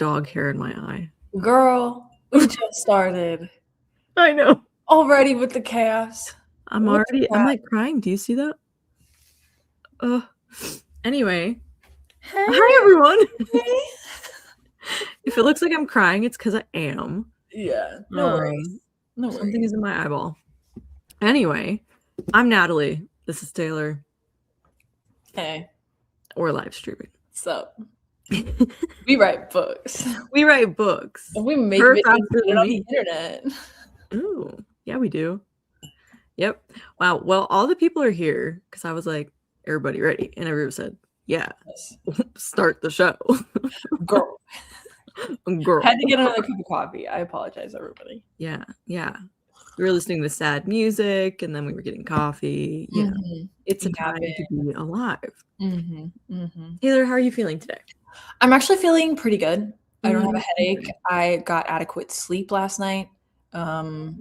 dog hair in my eye. Girl, we just started. I know. Already with the chaos. I'm like crying. Do you see that? Anyway. Hey. Hi, everyone. If it looks like I'm crying, it's because I am. Yeah. No worries. No worries. Something is in my eyeball. Anyway, I'm Natalie. This is Taylor. Hey. We're live streaming. So, we write books. We write books. And we make videos on the internet. Ooh, yeah, we do. Yep. Wow. Well, all the people are here because I was like, everybody ready? And everyone said, yeah, yes. Start the show. Girl. Girl. Had to get another cup of coffee. I apologize, everybody. Yeah. We were listening to sad music and then we were getting coffee. Yeah. Mm-hmm. It's a time to be alive. Mm-hmm. Mm-hmm. Taylor, how are you feeling today? I'm actually feeling pretty good. I don't have a headache. I got adequate sleep last night. I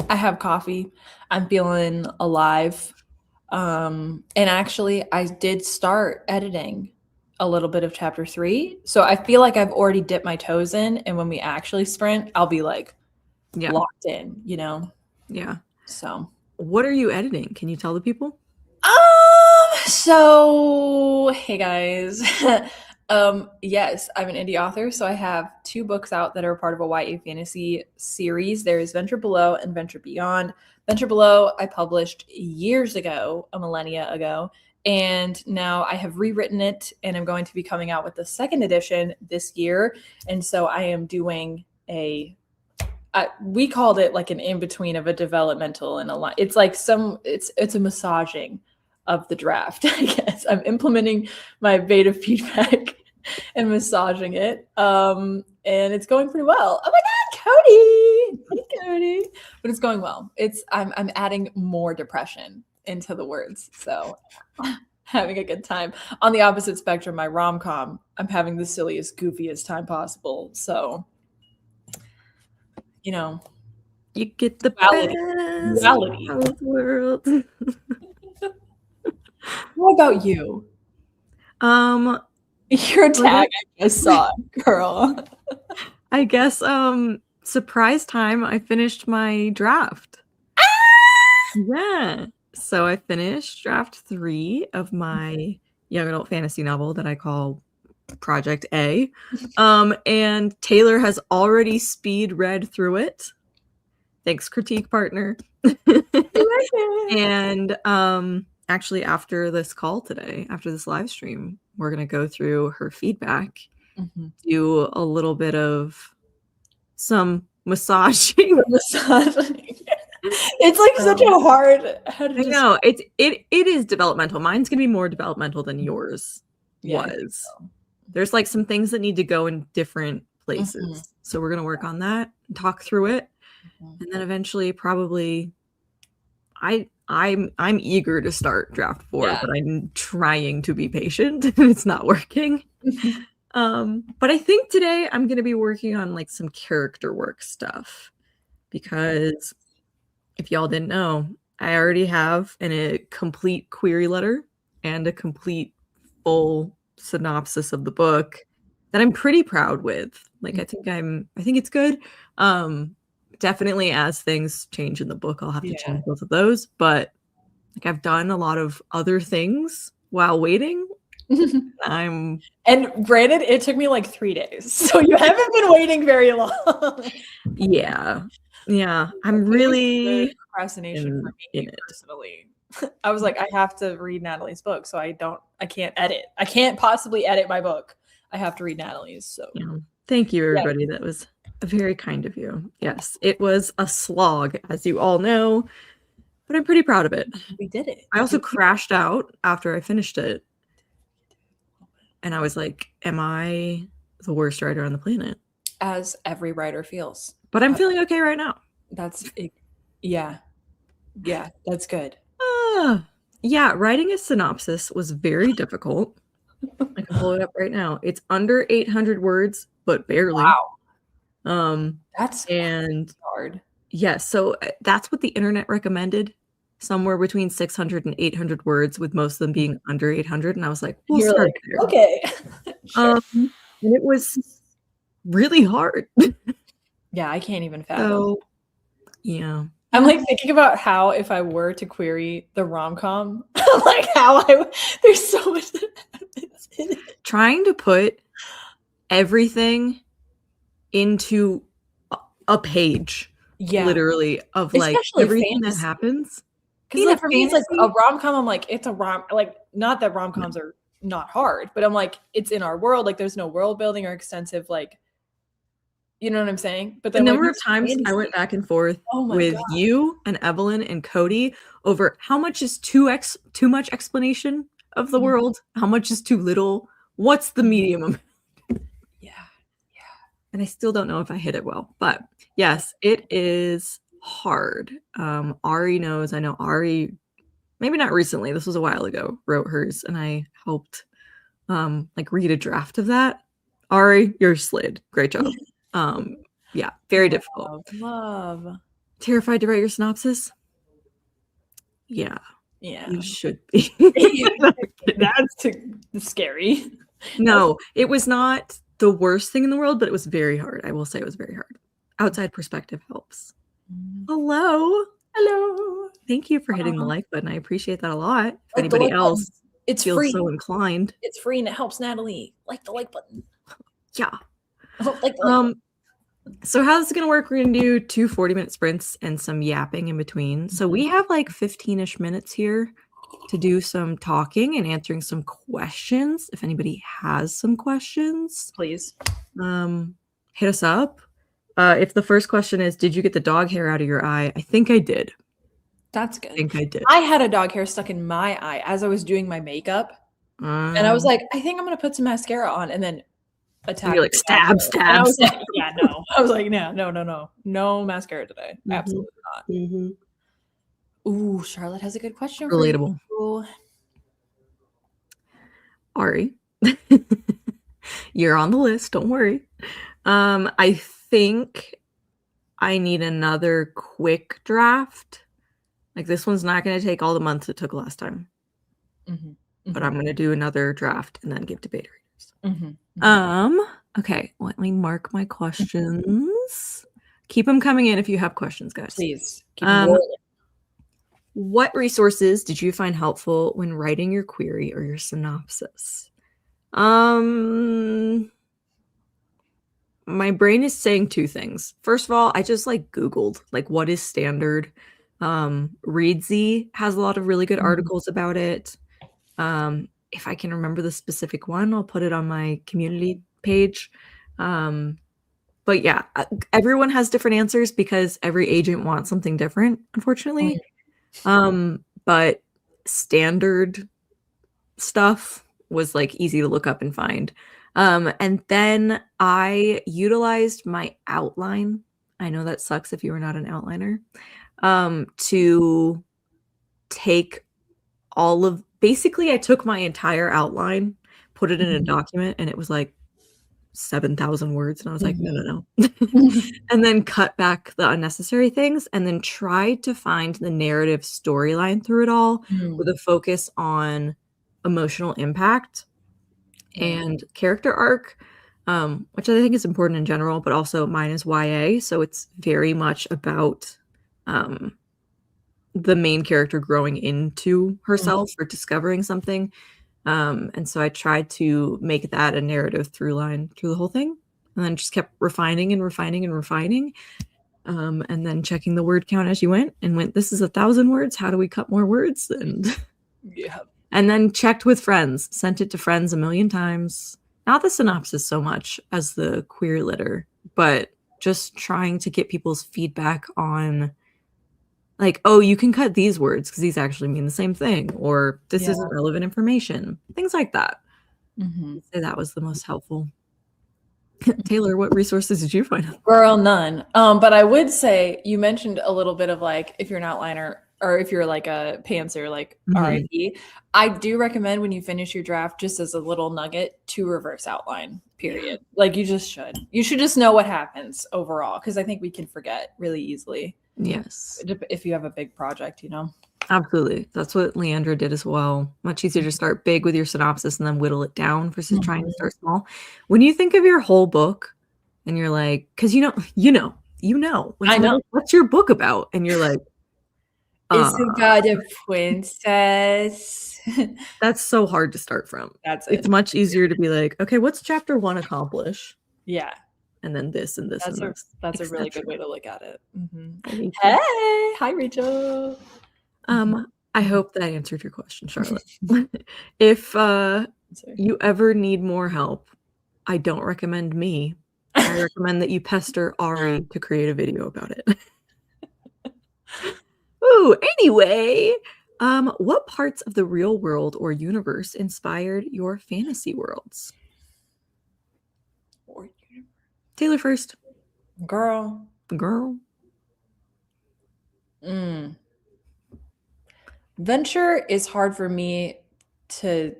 have coffee. I'm feeling alive. And actually, I did start editing a little bit of chapter 3. So I feel like I've already dipped my toes in. And when we actually sprint, I'll be like locked in, you know? Yeah. So what are you editing? Can you tell the people? So hey guys. Yes, I'm an indie author. So I have 2 books out that are part of a YA fantasy series. There is Venture Below and Venture Beyond. Venture Below I published years ago, a millennia ago. And now I have rewritten it and I'm going to be coming out with the 2nd edition this year. And so I am doing we called it like an in-between of a developmental and a line. It's like it's a massaging of the draft, I guess. I'm implementing my beta feedback and massaging it. And it's going pretty well. Oh my God, Cody! Hey, Cody. But it's going well. I'm adding more depression into the words. So having a good time. On the opposite spectrum, my rom-com, I'm having the silliest, goofiest time possible. So, you know. You get the reality of the world. What about you? Your tag, I just saw it, girl. I guess surprise time, I finished my draft. Yeah. So I finished draft 3 of my young adult fantasy novel that I call Project A. And Taylor has already speed read through it. Thanks, critique partner. And actually after this call today, after this live stream, we're going to go through her feedback, do a little bit of some massaging. It's like such a hard. I know it is developmental. Mine's going to be more developmental than yours was. So. There's like some things that need to go in different places. So we're going to work on that and talk through it. And then eventually probably I'm eager to start draft 4, but I'm trying to be patient and it's not working. But I think today I'm going to be working on like some character work stuff because if y'all didn't know, I already have a complete query letter and a complete full synopsis of the book that I'm pretty proud with. Like I think it's good. Definitely as things change in the book, I'll have to change both of those. But like I've done a lot of other things while waiting. And granted, it took me like 3 days. So you haven't been waiting very long. Yeah. I'm really procrastination for me personally. I was like, I have to read Natalie's book. So I can't edit. I can't possibly edit my book. I have to read Natalie's. So thank you, everybody. That was very kind of you. Yes, it was a slog, as you all know, but I'm pretty proud of it. We did it. I also crashed out after I finished it. And I was like, am I the worst writer on the planet? As every writer feels. But I'm feeling okay right now. That's it. Yeah, that's good. Writing a synopsis was very difficult. I can pull it up right now. It's under 800 words, but barely. Wow. That's hard. Yeah, so that's what the internet recommended. Somewhere between 600 and 800 words, with most of them being under 800. And I was like, we'll start there. Okay. Sure. And it was really hard. Yeah, I can't even fathom. So, yeah. I'm like thinking about how if I were to query the rom-com, like there's so much that happens in it. Trying to put everything into a page, literally, of like especially everything that fantasy. happens. Because like for me, it's like a rom-com. I'm like, it's a like not that rom-coms are not hard, but I'm like, it's in our world. Like there's no world building or extensive like, you know what I'm saying? But then the number of times fantasy, I went back and forth with you and Evelyn and Cody over how much is too much explanation of the world, how much is too little, what's the medium amount? Yeah. And I still don't know if I hit it well, but yes, it is hard. Ari knows. I know Ari, maybe not recently, this was a while ago, wrote hers, and I helped like read a draft of that. Ari, you're slid. Great job. Yeah, very difficult. Love. Terrified to write your synopsis? Yeah. Yeah. You should be. That's scary. No, it was not the worst thing in the world, but it was very hard. I will say it was very hard. Outside perspective helps. Hello. Thank you for hitting the like button. I appreciate that a lot. If anybody else feels free. So inclined. It's free and it helps Natalie. Like the like button. Yeah. Like so how this is going to work, we're going to do 2 40-minute sprints and some yapping in between. So we have like 15-ish minutes here to do some talking and answering some questions. If anybody has some questions, please hit us up. If the first question is, did you get the dog hair out of your eye? I think I did. That's good. I think I did. I had a dog hair stuck in my eye as I was doing my makeup. And I was like, I think I'm going to put some mascara on, and then attack. You're like, stab. I was like, yeah, no. I was like, no mascara today. Absolutely not. Ooh, Charlotte has a good question. Relatable. For you. Ari, you're on the list. Don't worry. I think I need another quick draft. Like this one's not going to take all the months it took last time. But I'm going to do another draft and then give to beta readers. Okay, let me mark my questions. Keep them coming in if you have questions, guys. Please. Keep them rolling. What resources did you find helpful when writing your query or your synopsis? My brain is saying 2 things. First of all, I just like Googled like what is standard. Readsy has a lot of really good articles about it. If I can remember the specific one, I'll put it on my community page. But yeah, everyone has different answers because every agent wants something different, unfortunately. But standard stuff was like easy to look up and find. And then I utilized my outline. I know that sucks if you are not an outliner. To take all of, basically I took my entire outline, put it in a document, and it was like 7,000 words. And I was like, no. And then cut back the unnecessary things and then tried to find the narrative storyline through it all with a focus on emotional impact and character arc, which I think is important in general, but also mine is YA. So it's very much about the main character growing into herself or discovering something. And so I tried to make that a narrative through line through the whole thing, and then just kept refining and refining and refining. And then checking the word count as you went, this is 1,000 words. How do we cut more words? And then checked with friends, sent it to friends a million times. Not the synopsis so much as the queer litter, but just trying to get people's feedback on like, oh, you can cut these words because these actually mean the same thing, or this isn't relevant information, things like that. I'd say that was the most helpful. Taylor, what resources did you find? Girl, none. But I would say you mentioned a little bit of like if you're an outliner or if you're like a pantser, like RIP. I do recommend when you finish your draft, just as a little nugget, to reverse outline. Period. Like you just should. You should just know what happens overall, because I think we can forget really easily. Yes. If you have a big project, you know. Absolutely. That's what Leandra did as well. Much easier to start big with your synopsis and then whittle it down versus trying to start small. When you think of your whole book and you're like, because when I someone's know. like, what's your book about? And you're like, It's about a princess. that's so hard to start from. That's It's it. much easier to be like, okay, what's chapter 1 accomplish? Yeah. And then this and this and this. That's a really good way to look at it. Hey, hi Rachel. I hope that answered your question, Charlotte. If you ever need more help, I don't recommend me. I recommend that you pester Ari to create a video about it. Ooh, anyway, what parts of the real world or universe inspired your fantasy worlds? Taylor first. Girl. Venture is hard for me to,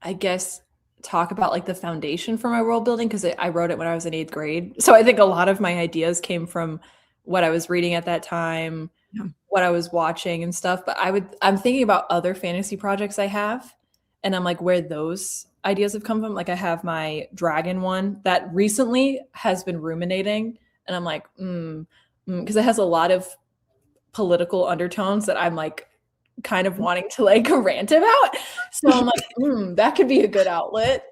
I guess, talk about like the foundation for my world building because I wrote it when I was in 8th grade. So I think a lot of my ideas came from what I was reading at that time, what I was watching and stuff. But I'm thinking about other fantasy projects I have, and I'm like, where those ideas have come from. Like I have my dragon one that recently has been ruminating, and I'm like, because it has a lot of political undertones that I'm like kind of wanting to like rant about. So I'm like, that could be a good outlet.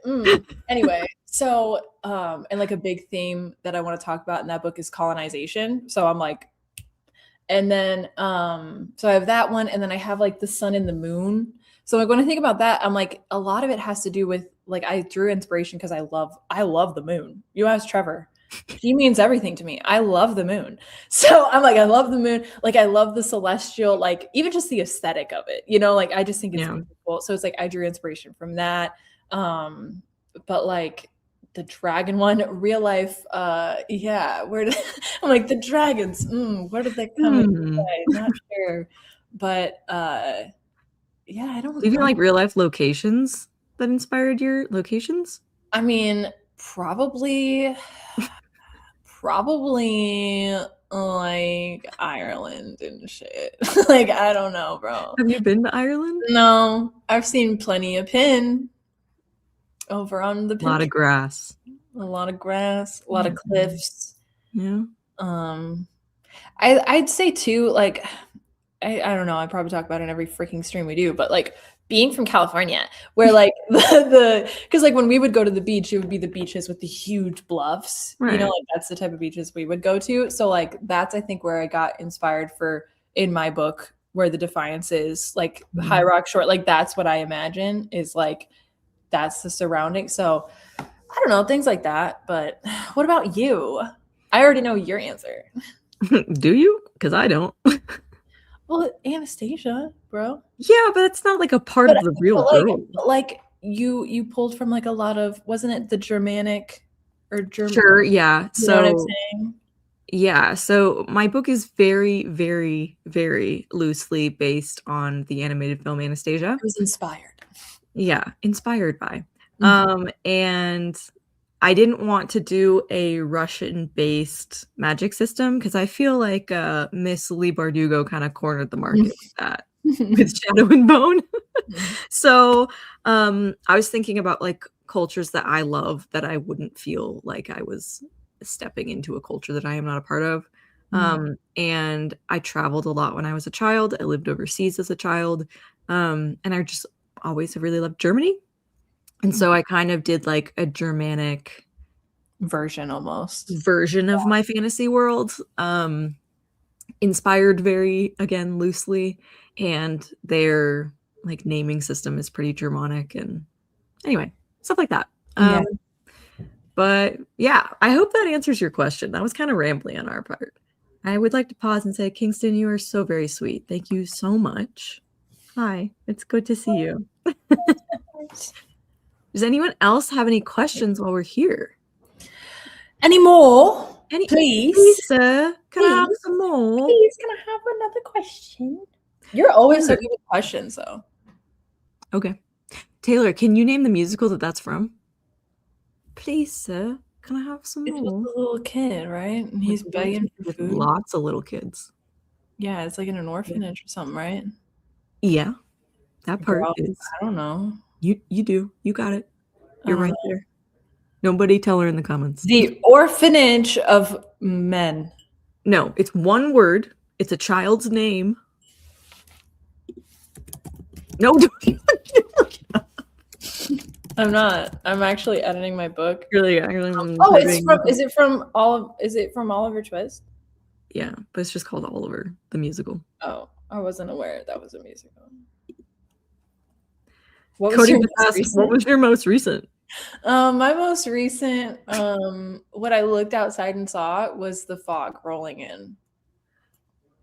Anyway, so and like a big theme that I want to talk about in that book is colonization. So I'm like, and then so I have that one, and then I have like the sun and the moon. So like when I think about that, I'm like, a lot of it has to do with like I drew inspiration because I love the moon. You ask Trevor. He means everything to me. I love the moon. So I'm like, I love the moon. Like I love the celestial, like even just the aesthetic of it, like I just think it's beautiful. So it's like I drew inspiration from that. But like the dragon one, real life, where did I'm like the dragons, where did they come into play? Not sure. But I don't Even like real life locations that inspired your locations? I mean, probably like Ireland and shit. Like, I don't know, bro. Have you been to Ireland? No, I've seen plenty of pin over on the Pinterest. A lot of grass. A lot of grass, a lot of cliffs. Yeah. I'd say too, like, I don't know, I probably talk about it in every freaking stream we do, but like being from California, where like because like when we would go to the beach, it would be the beaches with the huge bluffs, like that's the type of beaches we would go to. So like that's I think where I got inspired for in my book, where the Defiance is, like High Rock Shore, like that's what I imagine is like that's the surrounding. So I don't know, things like that. But what about you? I already know your answer. Do you? Because I don't. Well, Anastasia, bro. Yeah, but it's not like a part of the real world. Like you pulled from like a lot of, wasn't it the Germanic or German? Sure, yeah. You know what I'm saying? Yeah, so my book is very, very, very loosely based on the animated film Anastasia. It was inspired. Yeah, inspired by. And I didn't want to do a Russian-based magic system because I feel like Miss Lee Bardugo kind of cornered the market with that, with Shadow and Bone. So I was thinking about like cultures that I love that I wouldn't feel like I was stepping into a culture that I am not a part of. And I traveled a lot when I was a child. I lived overseas as a child. And I just always have really loved Germany. And so I kind of did like a Germanic version of my fantasy world, inspired very, again, loosely. And their like naming system is pretty Germanic. And anyway, stuff like that. But yeah, I hope that answers your question. That was kind of rambly on our part. I would like to pause and say, Kingston, you are so very sweet. Thank you so much. Hi, it's good to see you. Does anyone else have any questions while we're here? Any more? Please, sir. Can I have some more? Please, can I have another question? You're always so good with questions, though. Okay. Taylor, can you name the musical that's from? Please, sir. Can I have some more? It's a little kid, right? And he's begging for food. Lots of little kids. Yeah, it's like in an orphanage or something, right? Yeah, that part Girl, is. I don't know. You do. You got it. I You're don't right know. there. Nobody tell her in the comments. The orphanage of men. No, it's one word. It's a child's name. No, I'm not. I'm actually editing my book. really. Oh, is it from Oliver Twist? Yeah, but it's just called Oliver, the musical. Oh, I wasn't aware that was a musical. What Cody was asked, what was your most recent? My most recent, what I looked outside and saw was the fog rolling in.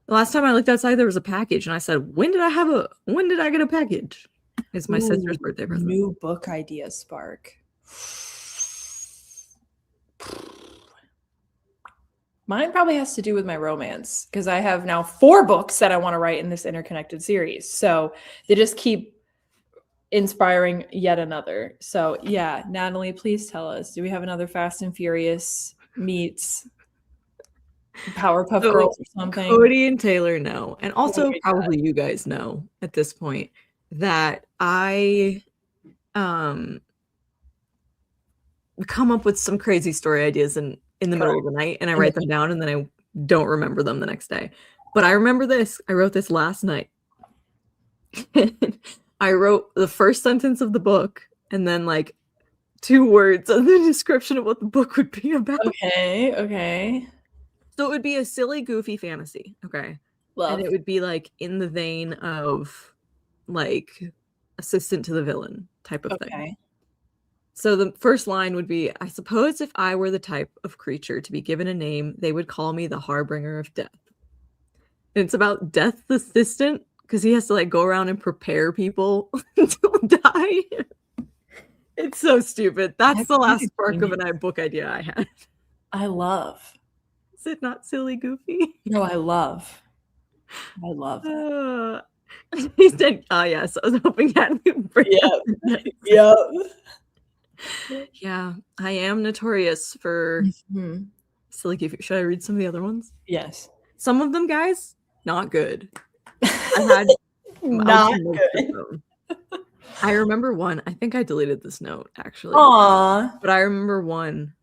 The last time I looked outside, there was a package, and I said, when did I get a package? It's my sister's birthday present. New book idea spark. Mine probably has to do with my romance, because I have now 4 books that I want to write in this interconnected series. So they just keep inspiring yet another. So yeah, Natalie, please tell us, do we have another Fast and Furious meets Powerpuff Girls or something? Cody and Taylor know, and also probably you guys know at this point that I come up with some crazy story ideas in the middle of the night, and I write them down, and then I don't remember them the next day. But I remember this. I wrote this last night. I wrote the first sentence of the book, and then like 2 words of the description of what the book would be about. Okay. So it would be a silly, goofy fantasy. Okay. Love. And it would be like in the vein of like assistant to the villain type of thing. So the first line would be, I suppose if I were the type of creature to be given a name, they would call me the harbinger of death. And it's about Death's assistant, because he has to like go around and prepare people to die. It's so stupid. That's the last spark of a book idea I had. I love. Is it not silly, goofy? No, I love that. He said, yes, I was hoping that would bring Yeah. Yeah, I am notorious for silly, goofy. Should I read some of the other ones? Yes. Some of them, guys, not good. I had not good. I remember one. I think I deleted this note actually. Aww. But I remember one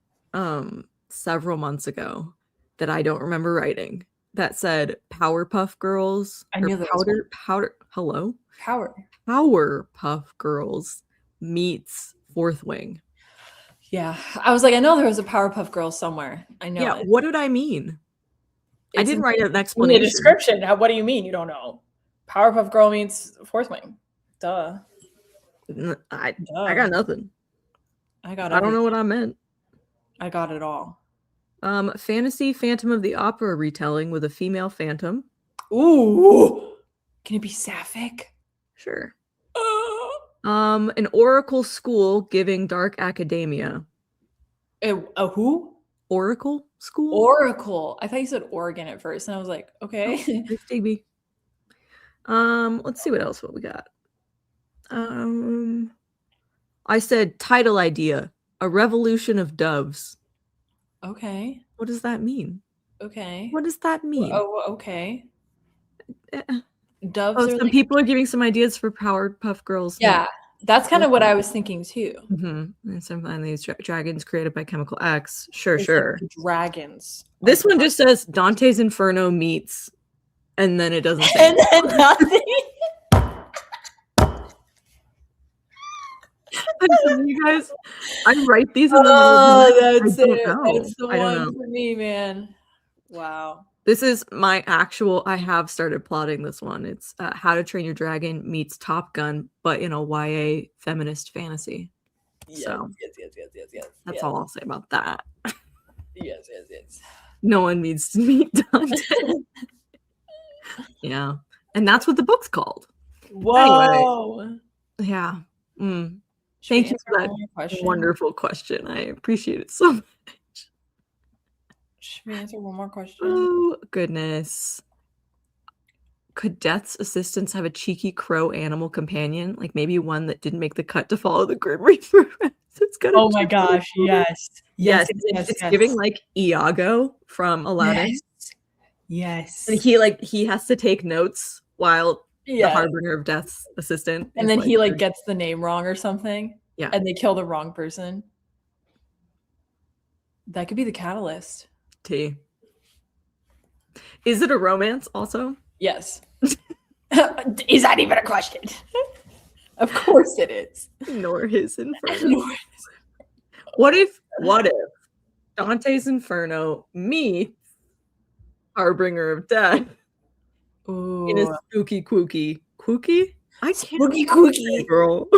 several months ago that I don't remember writing that said Powerpuff Girls. I knew that. Powerpuff Girls meets Fourth Wing. Yeah. I was like, I know there was a Powerpuff Girl somewhere. I know. Yeah, what did I mean? I didn't write an explanation. In the description. What do you mean you don't know? Powerpuff Girl meets Fourth Wing. Duh. I got nothing. I don't know what I meant. I got it all. Fantasy Phantom of the Opera retelling with a female phantom. Ooh. Can it be sapphic? Sure. An oracle school giving dark academia. A who? Oracle school? Oracle. I thought you said Oregon at first, and I was like, okay. Let's see what else we got. I said title idea, A Revolution of Doves. Okay. What does that mean? Okay. What does that mean? Oh, okay. Doves. Some people are giving some ideas for Powerpuff Girls. Yeah, that's kind of what I was thinking too. And sometimes these dragons created by Chemical X. Sure. Dragons. This one just says Dante's Inferno meets, and then it doesn't say. And then nothing. You guys, I write these in the that's it. That's the one for me, man. Wow. This is my actual. I have started plotting this one. It's How to Train Your Dragon meets Top Gun, but in a YA feminist fantasy. Yes, so yes. That's all I'll say about that. Yes. No one needs to meet Dante. Yeah, and that's what the book's called. Whoa. Anyway, yeah. Thank you for that wonderful question. I appreciate it so much. Should we answer one more question? Oh, goodness. Could Death's assistants have a cheeky crow animal companion? Like maybe one that didn't make the cut to follow the Grim Reaper? Oh my gosh, yes. Yes. It's giving like Iago from Aladdin. Yes. And he has to take notes while the Harbinger of Death's assistant and is then he like gets the name wrong or something. Yeah. And they kill the wrong person. That could be the catalyst. T. Is it a romance also? Yes. Is that even a question? Of course it is. Nor his Inferno. What if Dante's Inferno meets Harbinger of Death in a spooky quooky? I can't spooky quooky girl.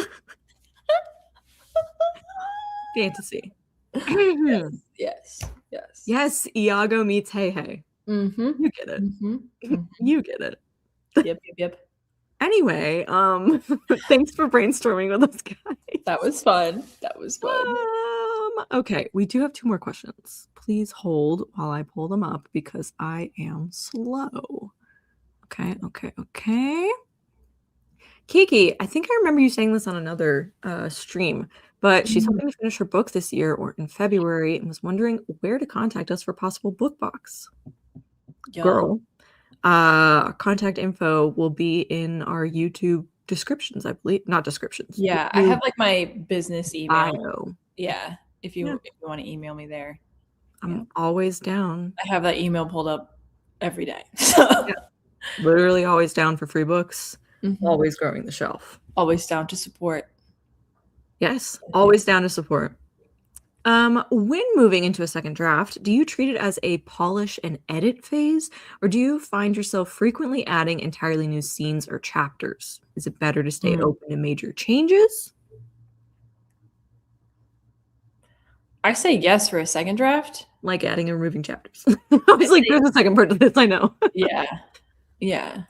Fantasy. Yes, Iago meets Hey Hey. Mm-hmm. You get it. Mm-hmm. You get it. Yep. Anyway, thanks for brainstorming with us, guys. That was fun. Okay, we do have 2 more questions. Please hold while I pull them up because I am slow. Okay. Kiki, I think I remember you saying this on another stream, but she's hoping to finish her book this year or in February and was wondering where to contact us for possible book box. Girl, contact info will be in our YouTube descriptions, I believe. Not descriptions. Yeah, I have my business email. Bio. Yeah, if you want to email me there. I'm always down. I have that email pulled up every day. Literally always down for free books. Always growing the shelf. Always down to support. Yes, always down to support. When moving into a second draft, do you treat it as a polish and edit phase, or do you find yourself frequently adding entirely new scenes or chapters? Is it better to stay open to major changes? I say yes for a second draft. Like adding and removing chapters. I was like, there's a second part to this, I know. Yeah.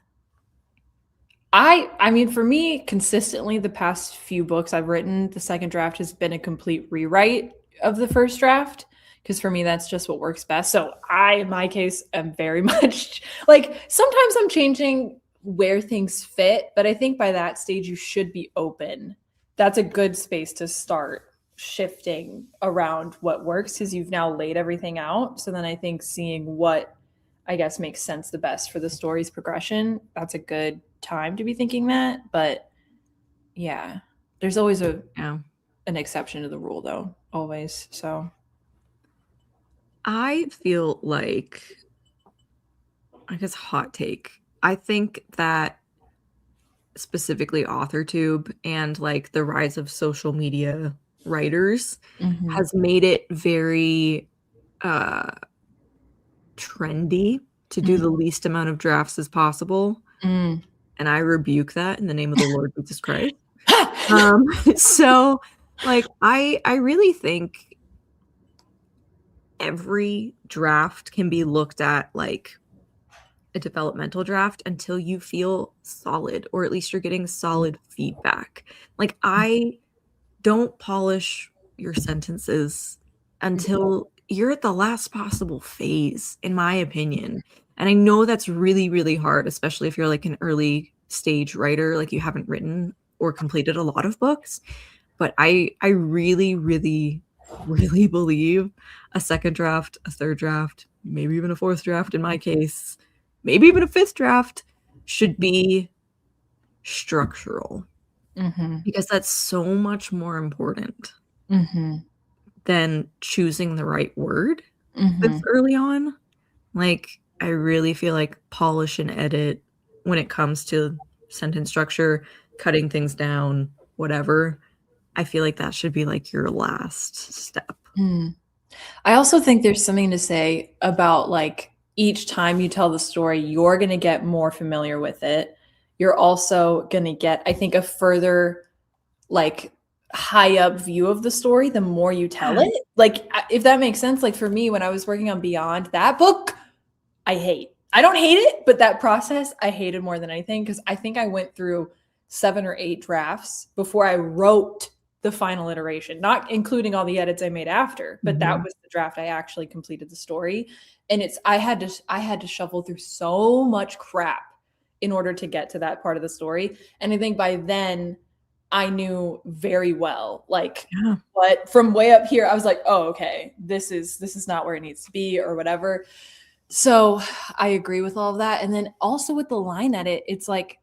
I mean, for me, consistently, the past few books I've written, the second draft has been a complete rewrite of the first draft, because for me, that's just what works best. So in my case, am very much sometimes I'm changing where things fit, but I think by that stage, you should be open. That's a good space to start shifting around what works, because you've now laid everything out. So then I think seeing what I guess makes sense the best for the story's progression, that's a good time to be thinking that. But yeah, there's always an exception to the rule, though, always. So I feel like, I guess, hot take, I think that specifically AuthorTube and the rise of social media writers has made it very trendy to do the least amount of drafts as possible. And I rebuke that in the name of the Lord Jesus Christ. So I really think every draft can be looked at like a developmental draft until you feel solid, or at least you're getting solid feedback. I don't polish your sentences until you're at the last possible phase, in my opinion. And I know that's really, really hard, especially if you're an early stage writer, you haven't written or completed a lot of books. But I really, really, really believe a second draft, a third draft, maybe even a fourth draft in my case, maybe even a fifth draft should be structural. Because that's so much more important than choosing the right word that's early on. I really feel like polish and edit when it comes to sentence structure, cutting things down, whatever. I feel like that should be your last step. I also think there's something to say about each time you tell the story, you're going to get more familiar with it. You're also going to get, I think, a further high up view of the story the more you tell it. If that makes sense. For me, when I was working on Beyond, that book, I don't hate it, but that process I hated more than anything, because I think I went through 7 or 8 drafts before I wrote the final iteration, not including all the edits I made after, but that was the draft I actually completed the story. And I had to shuffle through so much crap in order to get to that part of the story. And I think by then I knew very well, but from way up here, I was like, oh, okay, this is not where it needs to be or whatever. So I agree with all of that. And then also with the line edit, it's like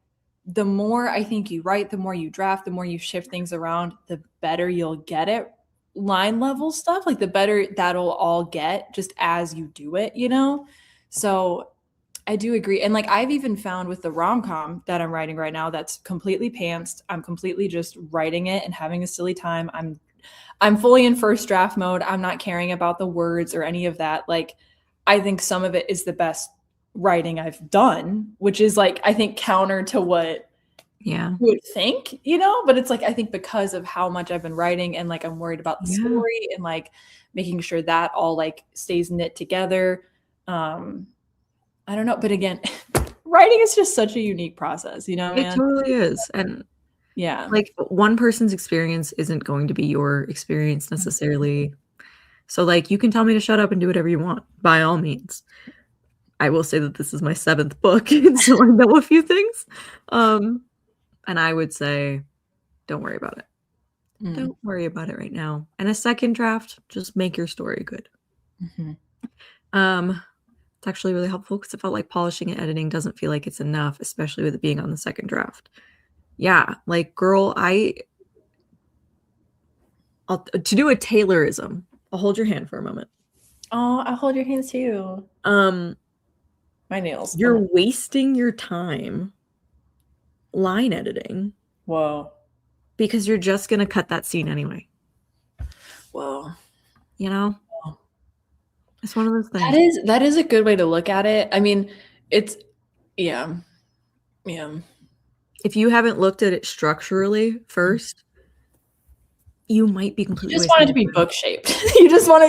the more I think you write, the more you draft, the more you shift things around, the better you'll get at line level stuff. Like the better that'll all get just as you do it, you know? So I do agree. And like I've even found with the rom-com that I'm writing right now that's completely pantsed. I'm completely just writing it and having a silly time. I'm fully in first draft mode. I'm not caring about the words or any of that. Like I think some of it is the best writing I've done, which is like I think counter to what you would think, you know, but it's like I think because of how much I've been writing and like I'm worried about the story and like making sure that all like stays knit together. I don't know, but again, writing is just such a unique process, you know, man? It totally is. And yeah, like one person's experience isn't going to be your experience necessarily. So like you can tell me to shut up and do whatever you want, by all means. I will say that this is my 7th book, and so I know a few things. And I would say, don't worry about it. Don't worry about it right now. And a second draft, just make your story good. It's actually really helpful because it felt like polishing and editing doesn't feel like it's enough, especially with it being on the second draft. Yeah, like girl, to do a Taylorism, I'll hold your hand for a moment. Oh, I'll hold your hands too. My nails. You're wasting your time line editing. Whoa. Because you're just gonna cut that scene anyway. Whoa. You know? It's one of those things. That is a good way to look at it. I mean, it's yeah. If you haven't looked at it structurally first, you might be completely. You just want it to be book shaped. you just want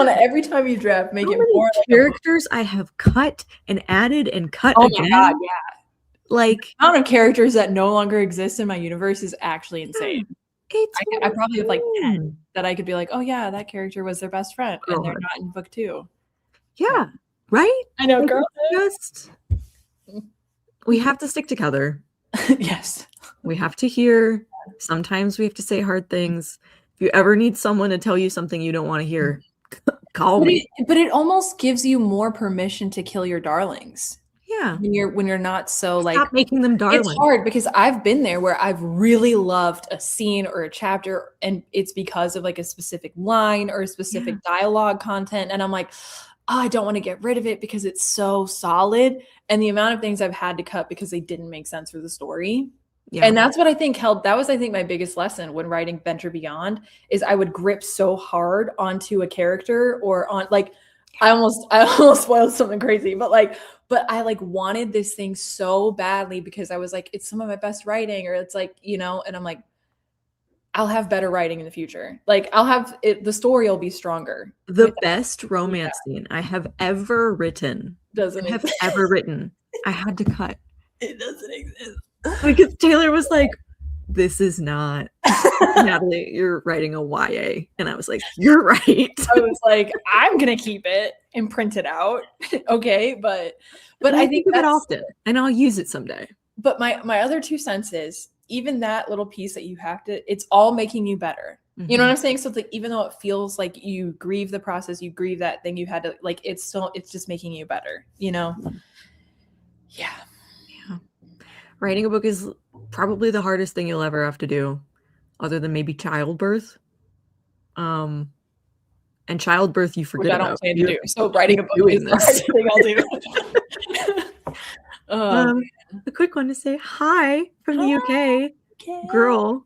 to every time you draft make it more like characters I have cut and added and cut again. My God, yeah. Like the amount of characters that no longer exist in my universe is actually insane. I probably have like 10 that I could be like, oh yeah, that character was their best friend, and they're not in book 2. Yeah, right? I know, girl. We have to stick together. Yes. We have to hear. Sometimes we have to say hard things. If you ever need someone to tell you something you don't want to hear, call me. But it almost gives you more permission to kill your darlings. Yeah. When you're not so like stop making them darling. It's hard because I've been there where I've really loved a scene or a chapter and it's because of like a specific line or a specific dialogue content. And I'm like, oh, I don't want to get rid of it because it's so solid. And the amount of things I've had to cut because they didn't make sense for the story. Yeah. And that's what I think helped. That was, I think, my biggest lesson when writing Venture Beyond is I would grip so hard onto a character or on like, I almost spoiled something crazy, but I like wanted this thing so badly because I was like, it's some of my best writing, or it's like, you know, and I'm like, I'll have better writing in the future. Like I'll have it, the story will be stronger. The best romance scene I have ever written. Ever written. I had to cut. It doesn't exist. Because Taylor was like, this is not Natalie, you're writing a YA. And I was like, you're right. I was like, I'm gonna keep it and print it out. Okay, but I think that's often and I'll use it someday. But my other 2 cents is even that little piece that you have to, it's all making you better. You know what I'm saying? So it's like, even though it feels like you grieve the process, you grieve that thing you had to, like, it's just making you better, you know? Yeah. Writing a book is probably the hardest thing you'll ever have to do, other than maybe childbirth. And childbirth you forget about. Which I don't plan to do. So writing a book is the hardest thing I'll do. A quick one to say hi from the UK. Girl,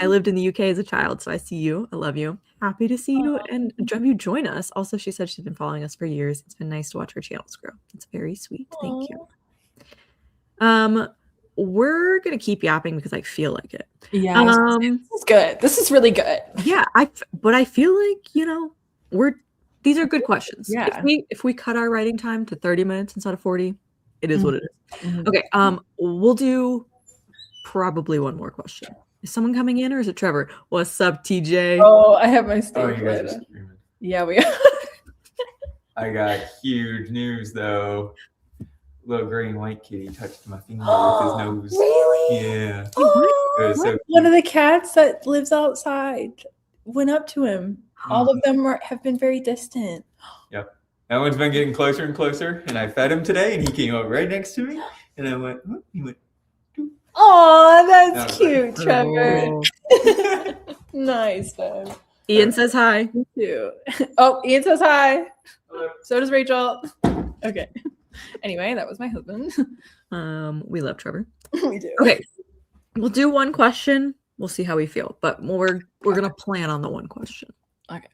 I lived in the UK as a child, so I see you. I love you. Happy to see you and have you join us. Also, she said she's been following us for years. It's been nice to watch her channels grow. It's very sweet. Thank you. We're gonna keep yapping because I feel like it. Yeah, this is good. This is really good. Yeah, but I feel like, you know, these are good questions. Yeah. If we cut our writing time to 30 minutes instead of 40, it is what it is. Okay. We'll do probably one more question. Is someone coming in or is it Trevor? What's up, TJ? Oh, I have my stage. Oh, you guys are screaming. Yeah, we are. I got huge news though. Little gray and white kitty touched my finger with his nose. Really? Yeah. Oh, so one of the cats that lives outside went up to him. All of them have been very distant. Yep. That one's been getting closer and closer, and I fed him today, and he came over right next to me, and I went, oh, he went, Oh, that's was cute, Trevor. Oh. Nice, babe. Ian says hi. Cute. Oh, Ian says hi. So does Rachel. Okay. Anyway, that was my husband. We love Trevor. We do. Okay. We'll do one question. We'll see how we feel, but we're gonna plan on the one question. Okay.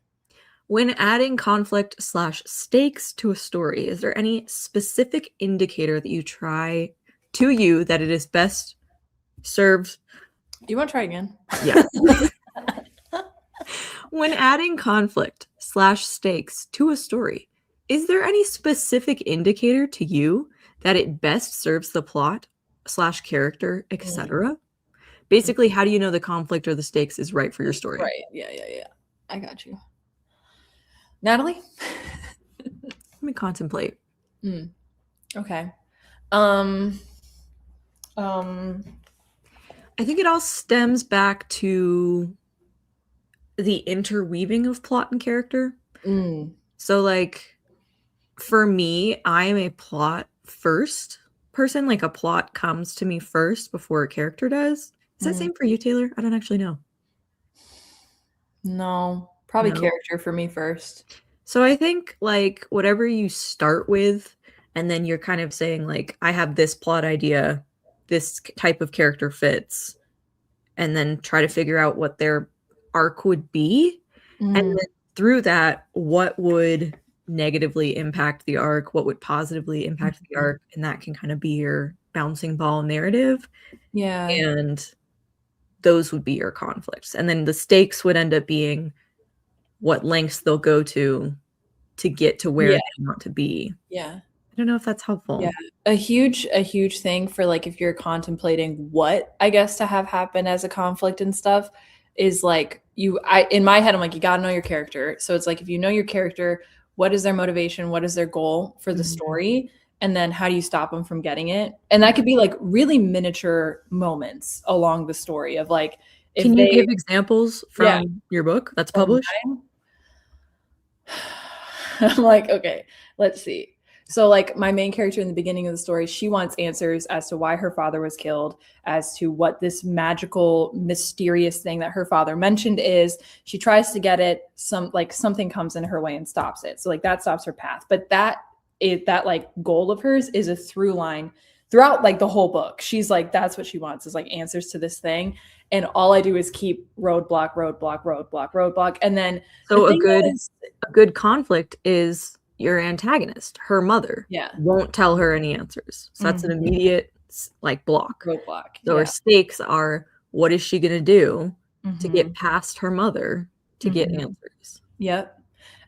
When adding conflict/stakes to a story, is there any specific indicator that you try to you that it is best served? Do you want to try again? Yeah. When adding conflict/stakes to a story, is there any specific indicator to you that it best serves the plot/character, etc.? Basically, how do you know the conflict or the stakes is right for your story? Right. Yeah. I got you. Natalie? Let me contemplate. Okay. I think it all stems back to the interweaving of plot and character. So, like, for me, I am a plot first person. Like, a plot comes to me first before a character does. Is that same for you, Taylor? I don't actually know. No, probably character for me first. So I think, like, whatever you start with, and then you're kind of saying, like, I have this plot idea, this type of character fits, and then try to figure out what their arc would be. And then through that, what would negatively impact the arc, what would positively impact the arc, and that can kind of be your bouncing ball narrative. Yeah. And those would be your conflicts. And then the stakes would end up being what lengths they'll go to get to where they want to be. Yeah. I don't know if that's helpful. Yeah. A huge thing for, like, if you're contemplating what, I guess, to have happen as a conflict and stuff is, like, in my head, I'm like, you got to know your character. So it's like, if you know your character, what is their motivation? What is their goal for the story? And then how do you stop them from getting it? And that could be, like, really miniature moments along the story of, like, if Can you give examples from your book that's published? I'm like, okay, let's see. So, like, my main character in the beginning of the story, she wants answers as to why her father was killed, as to what this magical, mysterious thing that her father mentioned is. She tries to get it. Something comes in her way and stops it. So, like, that stops her path. But that like goal of hers is a through line throughout, like, the whole book. She's like, that's what she wants, is, like, answers to this thing. And all I do is keep roadblock. And then so a good conflict is your antagonist, her mother, won't tell her any answers. So that's an immediate, like, roadblock. So her stakes are, what is she going to do to get past her mother to get answers? Yep.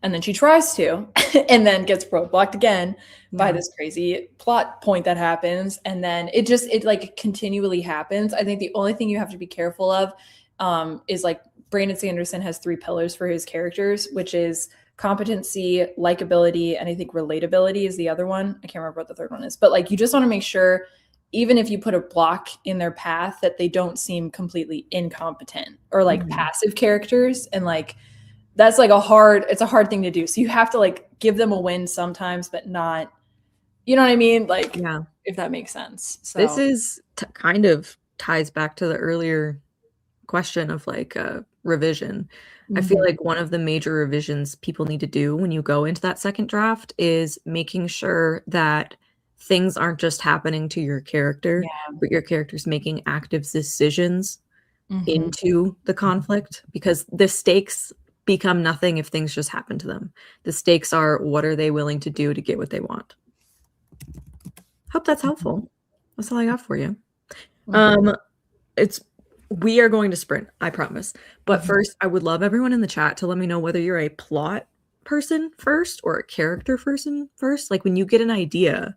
And then she tries to, and then gets roadblocked again by this crazy plot point that happens. And then it like continually happens. I think the only thing you have to be careful of is, like, Brandon Sanderson has 3 pillars for his characters, which is competency, likability, and I think relatability is the other one. I can't remember what the third one is, but, like, you just want to make sure, even if you put a block in their path, that they don't seem completely incompetent or, like, passive characters. And, like, that's, like, it's a hard thing to do. So you have to, like, give them a win sometimes, but not, you know what I mean? Like, if that makes sense. So this is kind of ties back to the earlier question of, like, revision. I feel like one of the major revisions people need to do when you go into that second draft is making sure that things aren't just happening to your character, but your character's making active decisions into the conflict, because the stakes become nothing if things just happen to them. The stakes are, what are they willing to do to get what they want? Hope that's helpful. That's all I got for you. We are going to sprint, I promise. But first, I would love everyone in the chat to let me know whether you're a plot person first or a character person first. Like, when you get an idea,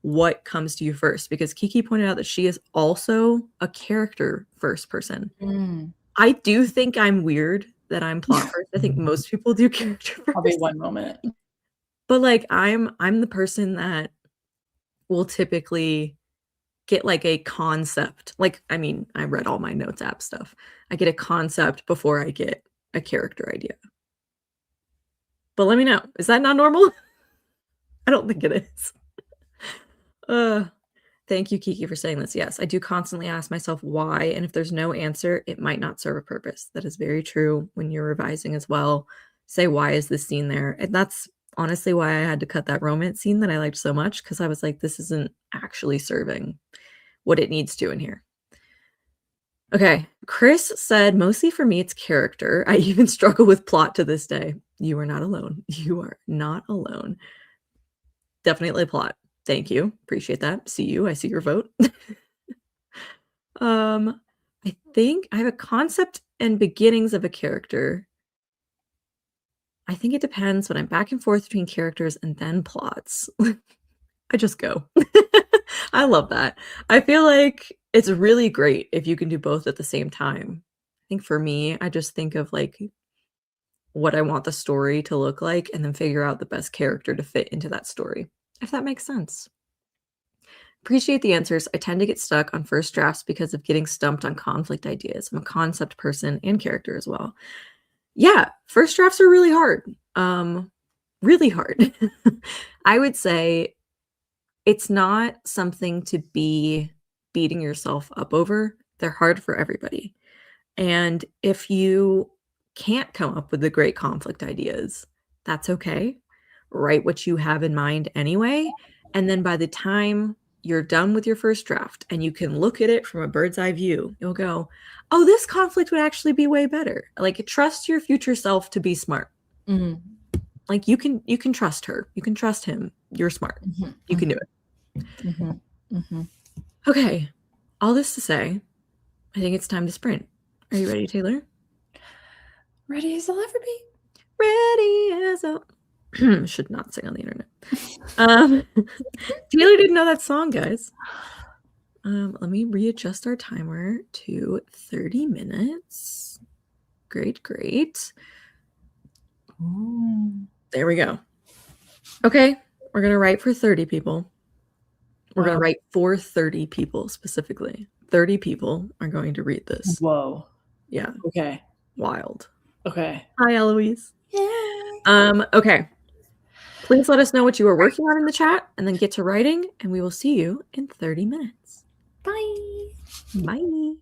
what comes to you first? Because Kiki pointed out that she is also a character first person. I do think I'm weird that I'm plot first. I think most people do character first. Probably one moment. But, like, I'm the person that will typically get, like, a concept. Like, I mean, I read all my notes app stuff. I get a concept before I get a character idea. But let me know. Is that not normal? I don't think it is. Thank you, Kiki, for saying this. Yes, I do constantly ask myself why, and if there's no answer, it might not serve a purpose. That is very true when you're revising as well. Say, why is this scene there? And that's honestly why I had to cut that romance scene that I liked so much, because I was like, this isn't actually serving what it needs to in here. Okay, Chris said, mostly for me, it's character. I even struggle with plot to this day. You are not alone. You are not alone. Definitely plot. Thank you. Appreciate that. See you. I see your vote. I think I have a concept and beginnings of a character. I think it depends when I'm back and forth between characters and then plots. I just go. I love that. I feel like it's really great if you can do both at the same time. I think for me, I just think of like what I want the story to look like and then figure out the best character to fit into that story, if that makes sense. Appreciate the answers. I tend to get stuck on first drafts because of getting stumped on conflict ideas. I'm a concept person and character as well. Yeah, first drafts are really hard. Really hard. I would say it's not something to be beating yourself up over. They're hard for everybody. And if you can't come up with the great conflict ideas, that's okay. Write what you have in mind anyway. And then by the time you're done with your first draft and you can look at it from a bird's eye view, you'll go, oh, this conflict would actually be way better. Like, trust your future self to be smart. Mhm. Like, you can trust her. You can trust him. You're smart. Mhm. You can do it. Mhm. Mhm. Okay. All this to say, I think it's time to sprint. Are you ready, Taylor? Ready as I'll ever be. Ready as a should not sing on the internet. Taylor didn't know that song, guys. Let me readjust our timer to 30 minutes. Great. Ooh. There we go. Okay, we're gonna write for 30 people. We're gonna Wow. write for 30 people specifically. 30 people are going to read this. Whoa. Yeah, Okay. wild. Okay. Hi, Eloise. Yeah. Okay. Please let us know what you are working on in the chat and then get to writing, and we will see you in 30 minutes. Bye. Bye.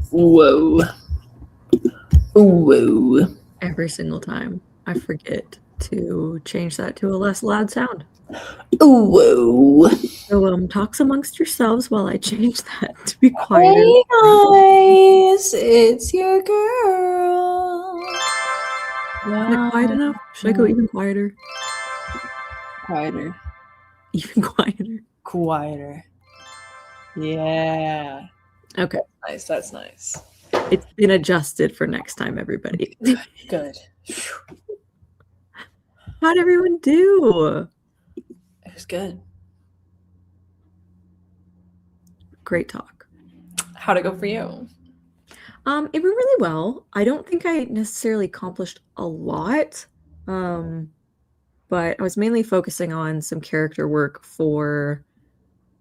Whoa. Whoa. Every single time I forget to change that to a less loud sound. Whoa. So talks amongst yourselves while I change that to be quieter. Hey guys, it's your girl. Is that quiet enough? Should I go even quieter? Quieter. Even quieter. Quieter. Yeah. Okay. Nice. That's nice. It's been adjusted for next time, everybody. Good. How'd everyone do? It was good. Great talk. How'd it go for you? It went really well. I don't think I necessarily accomplished a lot, but I was mainly focusing on some character work for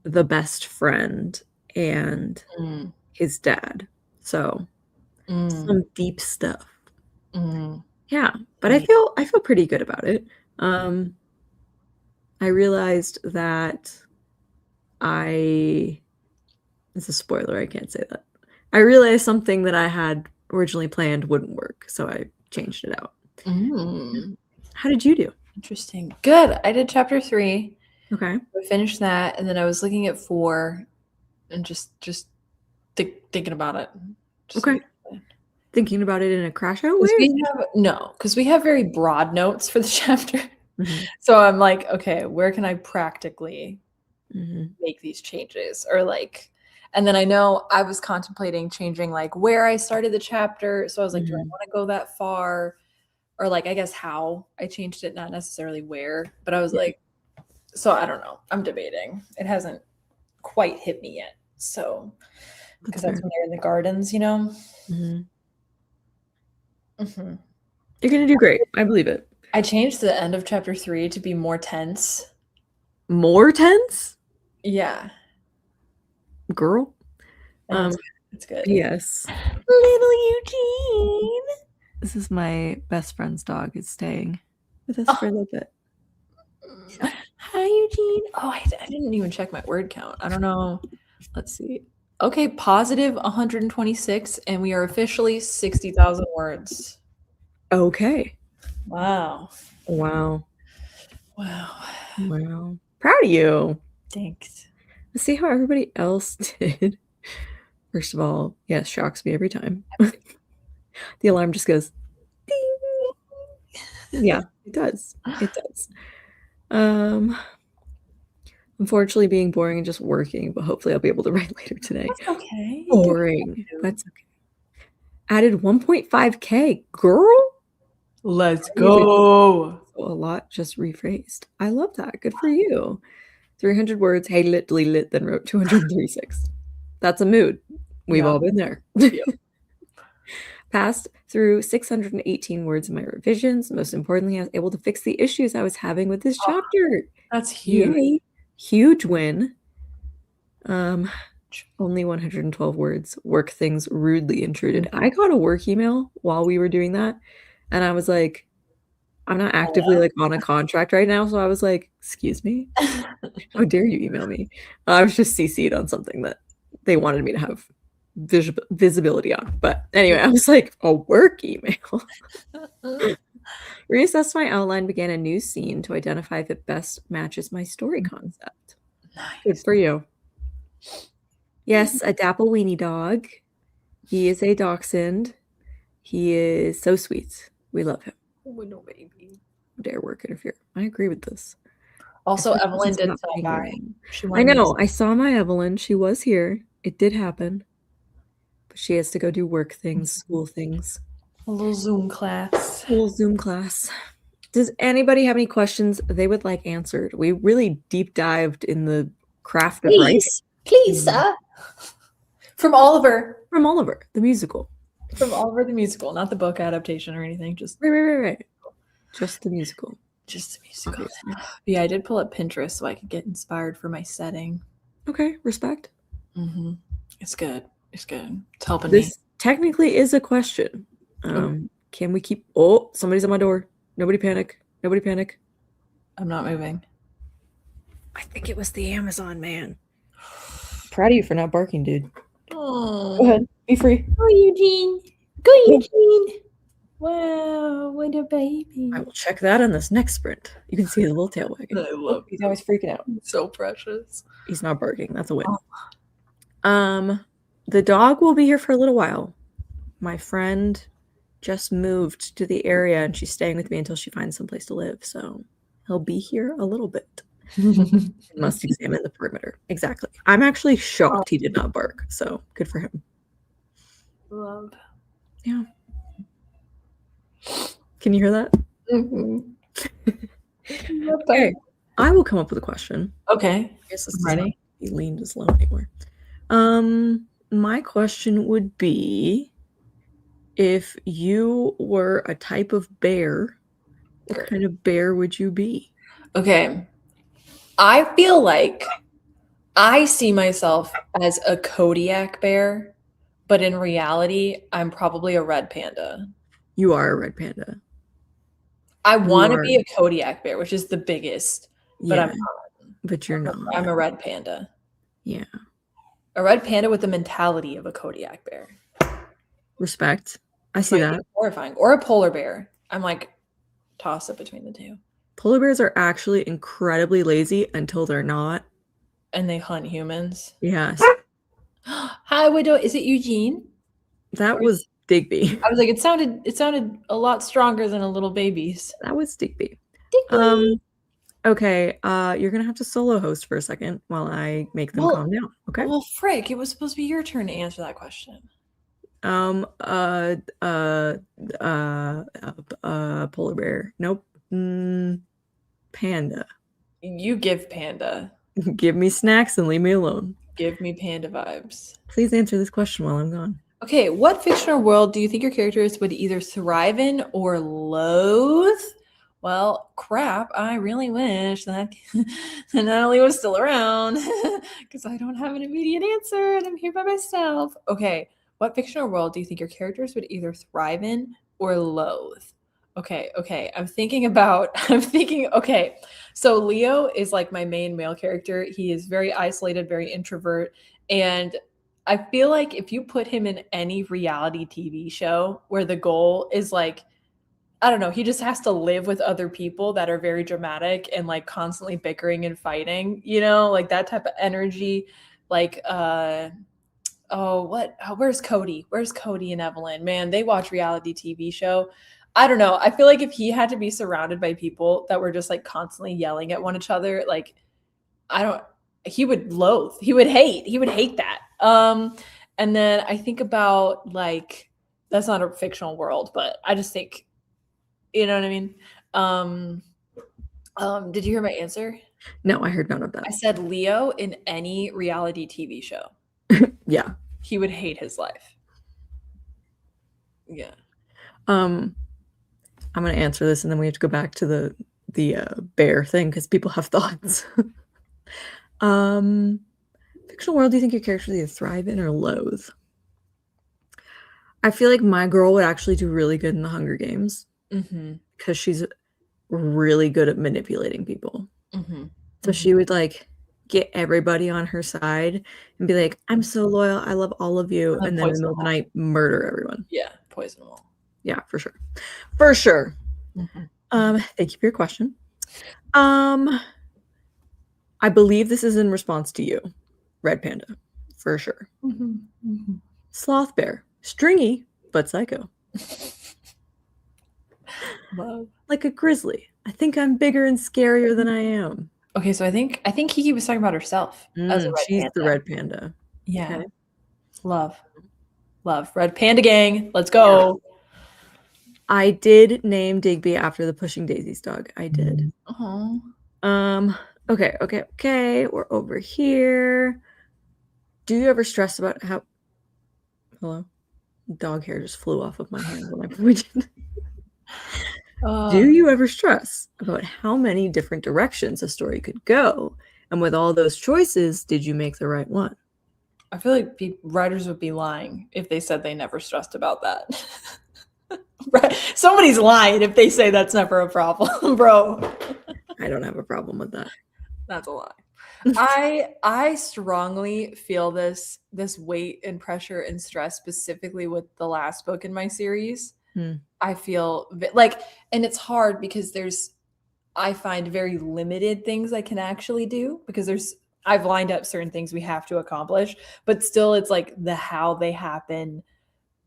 the best friend and his dad. So some deep stuff. Yeah, but I feel pretty good about it. I realized that it's a spoiler, I can't say that. I realized something that I had originally planned wouldn't work, so I changed it out. How did you do? Interesting. Good. I did chapter 3. Okay. I finished that, and then I was looking at 4 and just thinking about it. Okay. Thinking about it in a crash out way? Because we have very broad notes for the chapter. So I'm like, okay, where can I practically make these changes? Or like, and then I know I was contemplating changing like where I started the chapter. So I was like, do I want to go that far? Or like, I guess how I changed it, not necessarily where. But I was like, so I don't know. I'm debating. It hasn't quite hit me yet. So, because that's when they're in the gardens, you know? You're going to do great. I believe it. I changed the end of chapter 3 to be more tense. More tense? Yeah. Girl? It's good. Yes. Little Eugene. This is my best friend's dog. Is staying with us for a little bit. Hi, Eugene. Oh, I didn't even check my word count. I don't know. Let's see. Okay, positive 126, and we are officially 60,000 words. Okay. Wow. Proud of you. Thanks. Let's see how everybody else did. First of all, yes, shocks me every time. The alarm just goes ding. Yeah, it does. It does. Unfortunately being boring and just working, but hopefully I'll be able to write later today. That's okay. Boring. That's okay. Added 1.5K. Girl. Let's go. A lot just rephrased. I love that. Good for you. 300 words, hated it, deleted it, then wrote 236. That's a mood. We've all been there. Passed through 618 words in my revisions. Most importantly, I was able to fix the issues I was having with this chapter. That's huge. Yay. Huge win. Only 112 words. Work things rudely intruded. I got a work email while we were doing that, and I was like, I'm not actively like on a contract right now, so I was like, excuse me? How dare you email me? I was just CC'd on something that they wanted me to have visibility on. But anyway, I was like, a work email. Reassessed my outline, began a new scene to identify if it best matches my story concept. Nice. Good for you. Yes, a dapple weenie dog. He is a dachshund. He is so sweet. We love him. Window baby. Dare work interfere. I agree with this. Also, Evelyn did stop by. I know. I saw my Evelyn. She was here. It did happen. But she has to go do work things, school things. A little Zoom class. Does anybody have any questions they would like answered? We really deep dived in the craft of writing. Please, sir. From Oliver. The musical. From Oliver the musical, not the book adaptation or anything. Just right. Just the musical. Obviously. Yeah, I did pull up Pinterest so I could get inspired for my setting. Okay, respect. It's good. It's helping this me. Technically is a question. Can we keep... Oh, somebody's at my door. Nobody panic. I'm not moving. I think it was the Amazon man. Proud of you for not barking, dude. Oh. Go ahead. Be free. Go, Eugene. Go, Eugene. Wow, what a baby. I will check that on this next sprint. You can see his little tail wagging. I love He's always freaking out. So precious. He's not barking. That's a win. The dog will be here for a little while. My friend just moved to the area and she's staying with me until she finds someplace to live. So he'll be here a little bit. Must examine the perimeter. Exactly. I'm actually shocked he did not bark. So good for him. Love. Yeah. Can you hear that? Okay. I will come up with a question. Okay. I guess this I'm ready. He leaned as low anymore. My question would be, if you were a type of bear, what kind of bear would you be? Okay. I feel like I see myself as a Kodiak bear, but in reality, I'm probably a red panda. You are a red panda. I want to be a Kodiak bear, which is the biggest, but I'm not. But you're not. I'm a red panda. Yeah. A red panda with the mentality of a Kodiak bear. Respect. I see that. Horrifying. Or a polar bear. I'm like toss up between the two. Polar bears are actually incredibly lazy until they're not. And they hunt humans. Yes. Hi, widow. Is it Eugene? That was Digby. I was like, it sounded a lot stronger than a little baby's. That was Digby. Digby. Okay, you're gonna have to solo host for a second while I make them calm down. Okay. Well, frick, it was supposed to be your turn to answer that question. Polar bear. Nope. Panda. You give panda. Give me snacks and leave me alone. Give me panda vibes. Please answer this question while I'm gone. Okay, what fictional world do you think your characters would either thrive in or loathe? Well, crap, I really wish that Natalie was still around because I don't have an immediate answer and I'm here by myself. Okay, what fictional world do you think your characters would either thrive in or loathe? Okay, okay. So Leo is like my main male character. He is very isolated, very introvert. And I feel like if you put him in any reality TV show where the goal is like, I don't know, he just has to live with other people that are very dramatic and like constantly bickering and fighting, you know, like that type of energy. Like, where's Cody? Where's Cody and Evelyn? Man, they watch reality TV show. I don't know. I feel like if he had to be surrounded by people that were just like constantly yelling at one another, like, he would loathe, he would hate that. And then I think about like, that's not a fictional world, but I just think, you know what I mean? Did you hear my answer? No, I heard none of that. I said Leo in any reality TV show. Yeah. He would hate his life. Yeah. I'm going to answer this and then we have to go back to the bear thing because people have thoughts. Fictional world do you think your characters either thrive in or loathe? I feel like my girl would actually do really good in the Hunger Games because she's really good at manipulating people. So she would like get everybody on her side and be like, I'm so loyal, I love all of you, and then in the middle of the night murder everyone. Yeah, poison them all. Yeah, for sure. For sure. Thank you for your question. I believe this is in response to you. Red panda, for sure. Sloth bear. Stringy, but psycho. Love. Like a grizzly. I think I'm bigger and scarier than I am. Okay, so I think Kiki was talking about herself. As a red she's panda. the red panda. Yeah. Okay. Love. Red panda gang. Let's go. Yeah. I did name Digby after the Pushing Daisies dog. I did. Okay. We're over here. Do you ever stress about how... Hello? Dog hair just flew off of my hand when I pointed. Do you ever stress about how many different directions a story could go? And with all those choices, did you make the right one? I feel like writers would be lying if they said they never stressed about that. Right? Somebody's lying if they say that's never a problem, bro. I don't have a problem with that. That's a lie. I strongly feel this weight and pressure and stress specifically with the last book in my series. I feel like, and it's hard because I find very limited things I can actually do because I've lined up certain things we have to accomplish, but still it's like the how they happen,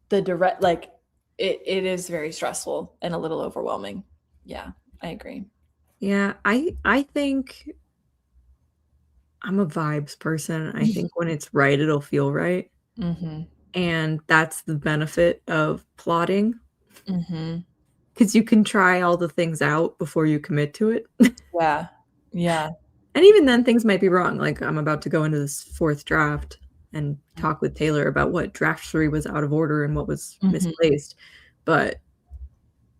the direct, like it is very stressful and a little overwhelming. Yeah, I agree. Yeah, I think I'm a vibes person. I think when it's right, it'll feel right. Mm-hmm. And that's the benefit of plotting. Mm-hmm. Because you can try all the things out before you commit to it. Yeah. Yeah. And even then, things might be wrong. Like, I'm about to go into this 4th draft and talk with Taylor about what draft 3 was out of order and what was misplaced. But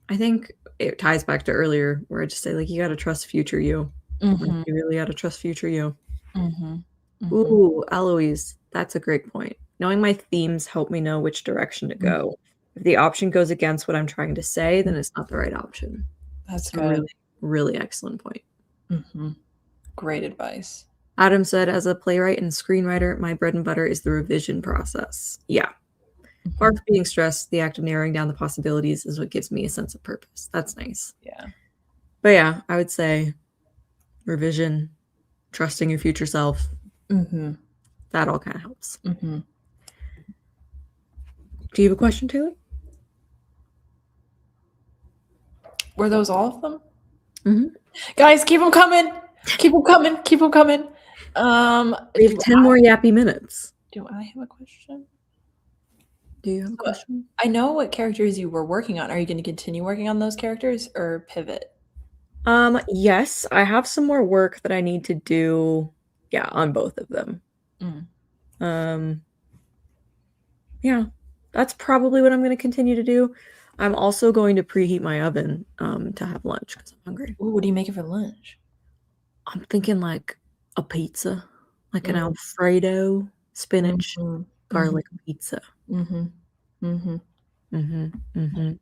I think it ties back to earlier where I just say, like, you got to trust future you. Like, you really got to trust future you. Ooh, Eloise, that's a great point. Knowing my themes help me know which direction to go. If the option goes against what I'm trying to say, then it's not the right option. That's a really, really excellent point. Great advice. Adam said, as a playwright and screenwriter, my bread and butter is the revision process. Yeah. Far from being stressed, the act of narrowing down the possibilities is what gives me a sense of purpose. That's nice. Yeah. But yeah, I would say revision, trusting your future self. That all kind of helps. Do you have a question, Taylor? Were those all of them? Guys, keep them coming. Keep them coming. Keep them coming. We have 10 more yappy minutes. Do I have a question? Do you have a question? I know what characters you were working on. Are you going to continue working on those characters or pivot? Yes, I have some more work that I need to do. Yeah, on both of them. Yeah, that's probably what I'm going to continue to do. I'm also going to preheat my oven to have lunch because I'm hungry. Ooh, what are you making for lunch? I'm thinking like a pizza, like an Alfredo spinach garlic pizza. I think I'm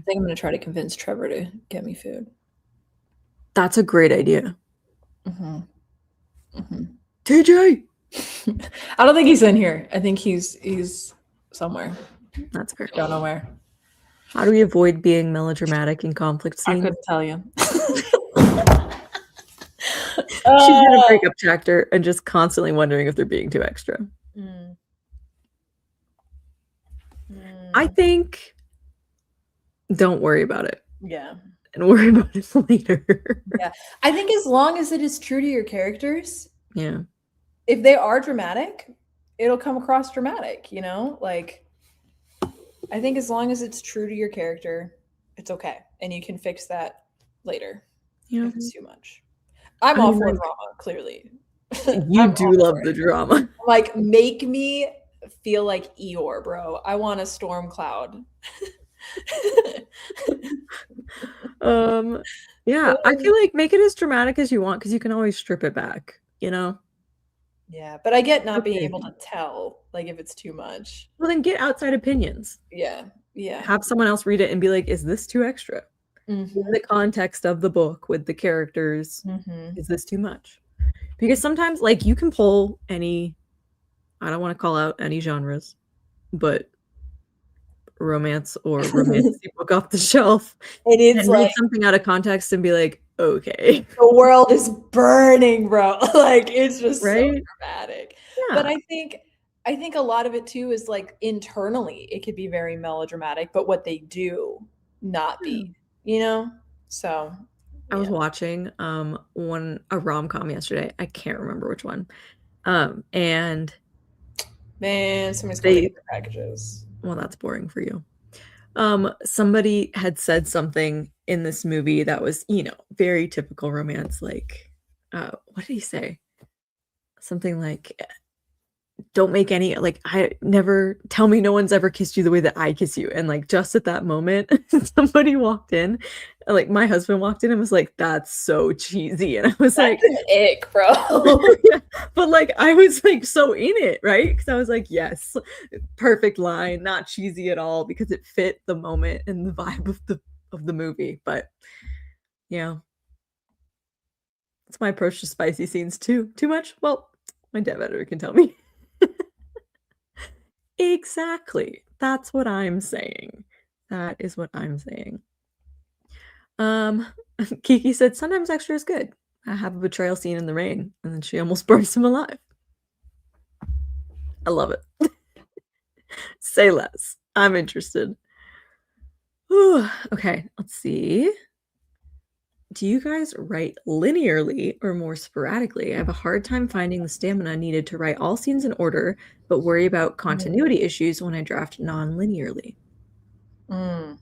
going to try to convince Trevor to get me food. That's a great idea. TJ! I don't think he's in here. I think he's somewhere. That's fair. Don't know where. How do we avoid being melodramatic in conflict scenes? I couldn't tell you. She's in a breakup chapter and just constantly wondering if they're being too extra. I think don't worry about it. Yeah. And worry about it later. Yeah. I think as long as it is true to your characters. Yeah. If they are dramatic, it'll come across dramatic, you know? Like, I think as long as it's true to your character, it's okay. And you can fix that later if it's too much. I'm all for drama, clearly. You do love the drama. Like, make me feel like Eeyore, bro. I want a storm cloud. Yeah, I feel like make it as dramatic as you want because you can always strip it back, you know? Yeah, but I get not being able to tell, like, if it's too much. Well, then get outside opinions. Yeah, yeah. Have someone else read it and be like, is this too extra? In the context of the book with the characters, is this too much? Because sometimes, like, you can pull any, I don't want to call out any genres, but romance or romantic book off the shelf and like read something out of context and be like, okay, the world is burning, bro. Like, it's just so dramatic. Yeah. But I think a lot of it too is like internally it could be very melodramatic, but what they do not be, you know? So I was watching a rom-com yesterday. I can't remember which one. And man, somebody's going to get their packages. Well, that's boring for you. Somebody had said something in this movie that was, you know, very typical romance. Like, what did he say? Something like, don't make any, like, tell me no one's ever kissed you the way that I kiss you. And like, just at that moment, somebody walked in, like my husband walked in and was like, that's so cheesy. And I was like, an ick, bro. Yeah, but like, I was like so in it, right? Because I was like, yes, perfect line, not cheesy at all, because it fit the moment and the vibe of the movie. But yeah, That's my approach to spicy scenes too. Too much? Well, my dev editor can tell me. Exactly. That's what I'm saying. That is what I'm saying. Kiki said sometimes extra is good. I have a betrayal scene in the rain, and then she almost burns him alive. I love it. Say less. I'm interested. Whew. Okay, let's see. Do you guys write linearly or more sporadically? I have a hard time finding the stamina needed to write all scenes in order, but worry about continuity issues when I draft non-linearly. I'm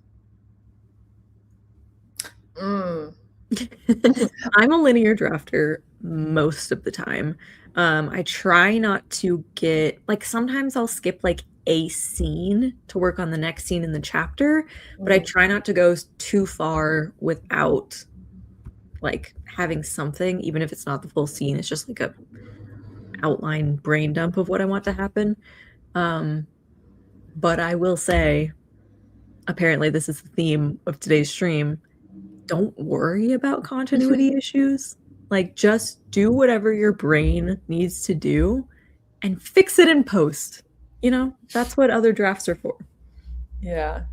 a linear drafter most of the time. I try not to get, like, sometimes I'll skip like a scene to work on the next scene in the chapter, but I try not to go too far without like having something, even if it's not the full scene. It's just like a outline brain dump of what I want to happen. But I will say, apparently this is the theme of today's stream, don't worry about continuity issues. Like, just do whatever your brain needs to do and fix it in post. You know, that's what other drafts are for. Yeah.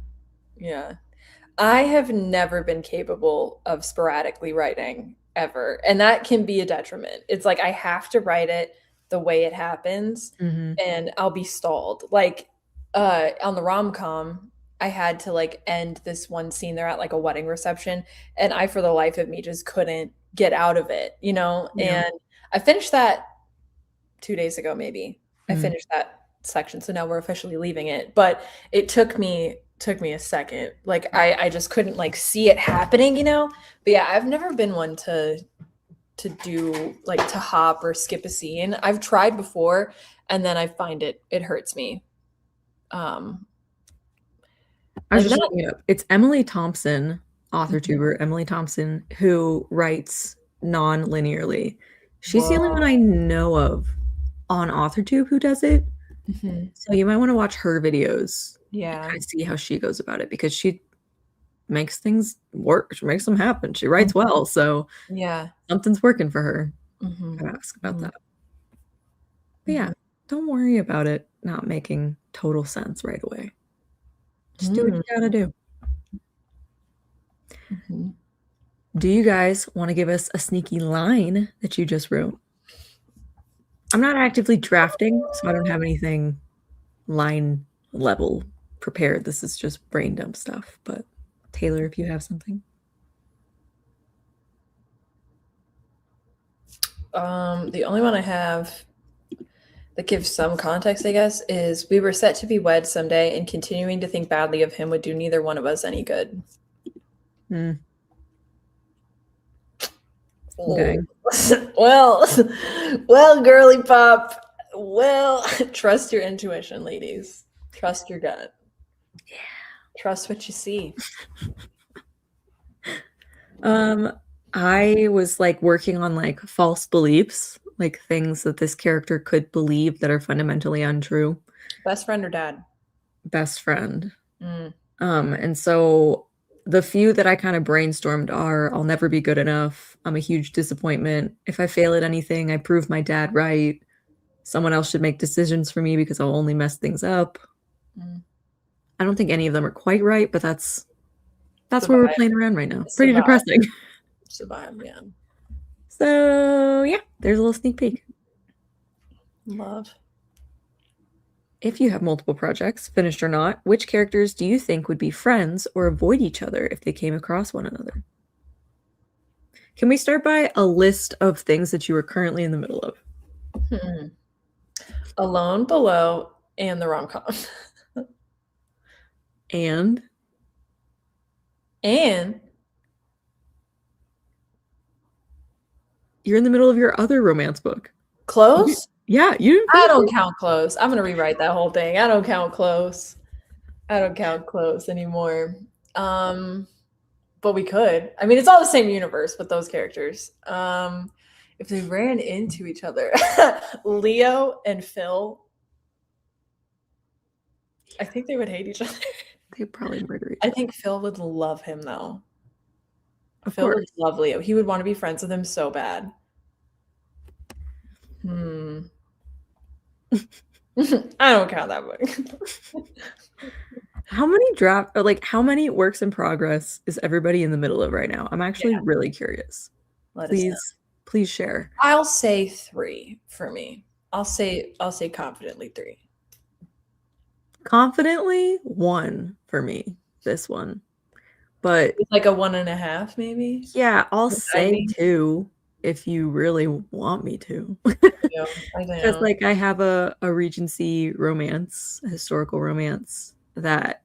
I have never been capable of sporadically writing ever, and that can be a detriment. It's like I have to write it the way it happens, and I'll be stalled. Like on the rom-com, I had to like end this one scene. They're at like a wedding reception, and I, for the life of me, just couldn't get out of it, you know? Yeah. And I finished that 2 days ago, maybe. I finished that section, so now we're officially leaving it. But it took me a second. Like I just couldn't like see it happening, you know? But yeah, I've never been one to do like to hop or skip a scene. I've tried before, and then I find it hurts me. I was just looking it up. It's Emily Thompson, author tuber Emily Thompson, who writes non-linearly. She's the only one I know of on AuthorTube who does it. So you might want to watch her videos. Yeah. And kind of see how she goes about it, because she makes things work. She makes them happen. She writes well. So yeah, something's working for her. I'd ask about that. But yeah, don't worry about it not making total sense right away. Just do what you gotta do. Do you guys want to give us a sneaky line that you just wrote? I'm not actively drafting, so I don't have anything line level prepared. This is just brain dump stuff. But Taylor, if you have something. The only one I have that gives some context, I guess, is we were set to be wed someday, and continuing to think badly of him would do neither one of us any good. Okay. Well, girly pop. Well, trust your intuition, ladies. Trust your gut. Yeah. Trust what you see. I was like working on like false beliefs, like things that this character could believe that are fundamentally untrue. Best friend or dad? Best friend. And so the few that I kind of brainstormed are, I'll never be good enough. I'm a huge disappointment. If I fail at anything, I prove my dad right. Someone else should make decisions for me because I'll only mess things up. I don't think any of them are quite right, but that's where we're playing around right now. Pretty depressing. Survive, yeah. So yeah, there's a little sneak peek. Love. If you have multiple projects, finished or not, which characters do you think would be friends or avoid each other if they came across one another? Can we start by a list of things that you are currently in the middle of? Alone, Below, and the rom-com. And you're in the middle of your other romance book. Close? Yeah, you. I don't count Close. I'm gonna rewrite that whole thing. I don't count Close. I don't count Close anymore. But we could. I mean, it's all the same universe with those characters. If they ran into each other, Leo and Phil, I think they would hate each other. They'd probably murder each I other. think Phil would love him though. Of Phil course. would love Leo. He would want to be friends with him so bad. I don't count that book. How many works in progress is everybody in the middle of right now? I'm actually really curious. Please share. I'll say 3 for me. I'll say confidently 3. Confidently 1 for me, this one. But it's like a 1.5 maybe? Yeah, I'll say 2 if you really want me to. Yeah, I know. Because like I have a Regency romance, a historical romance that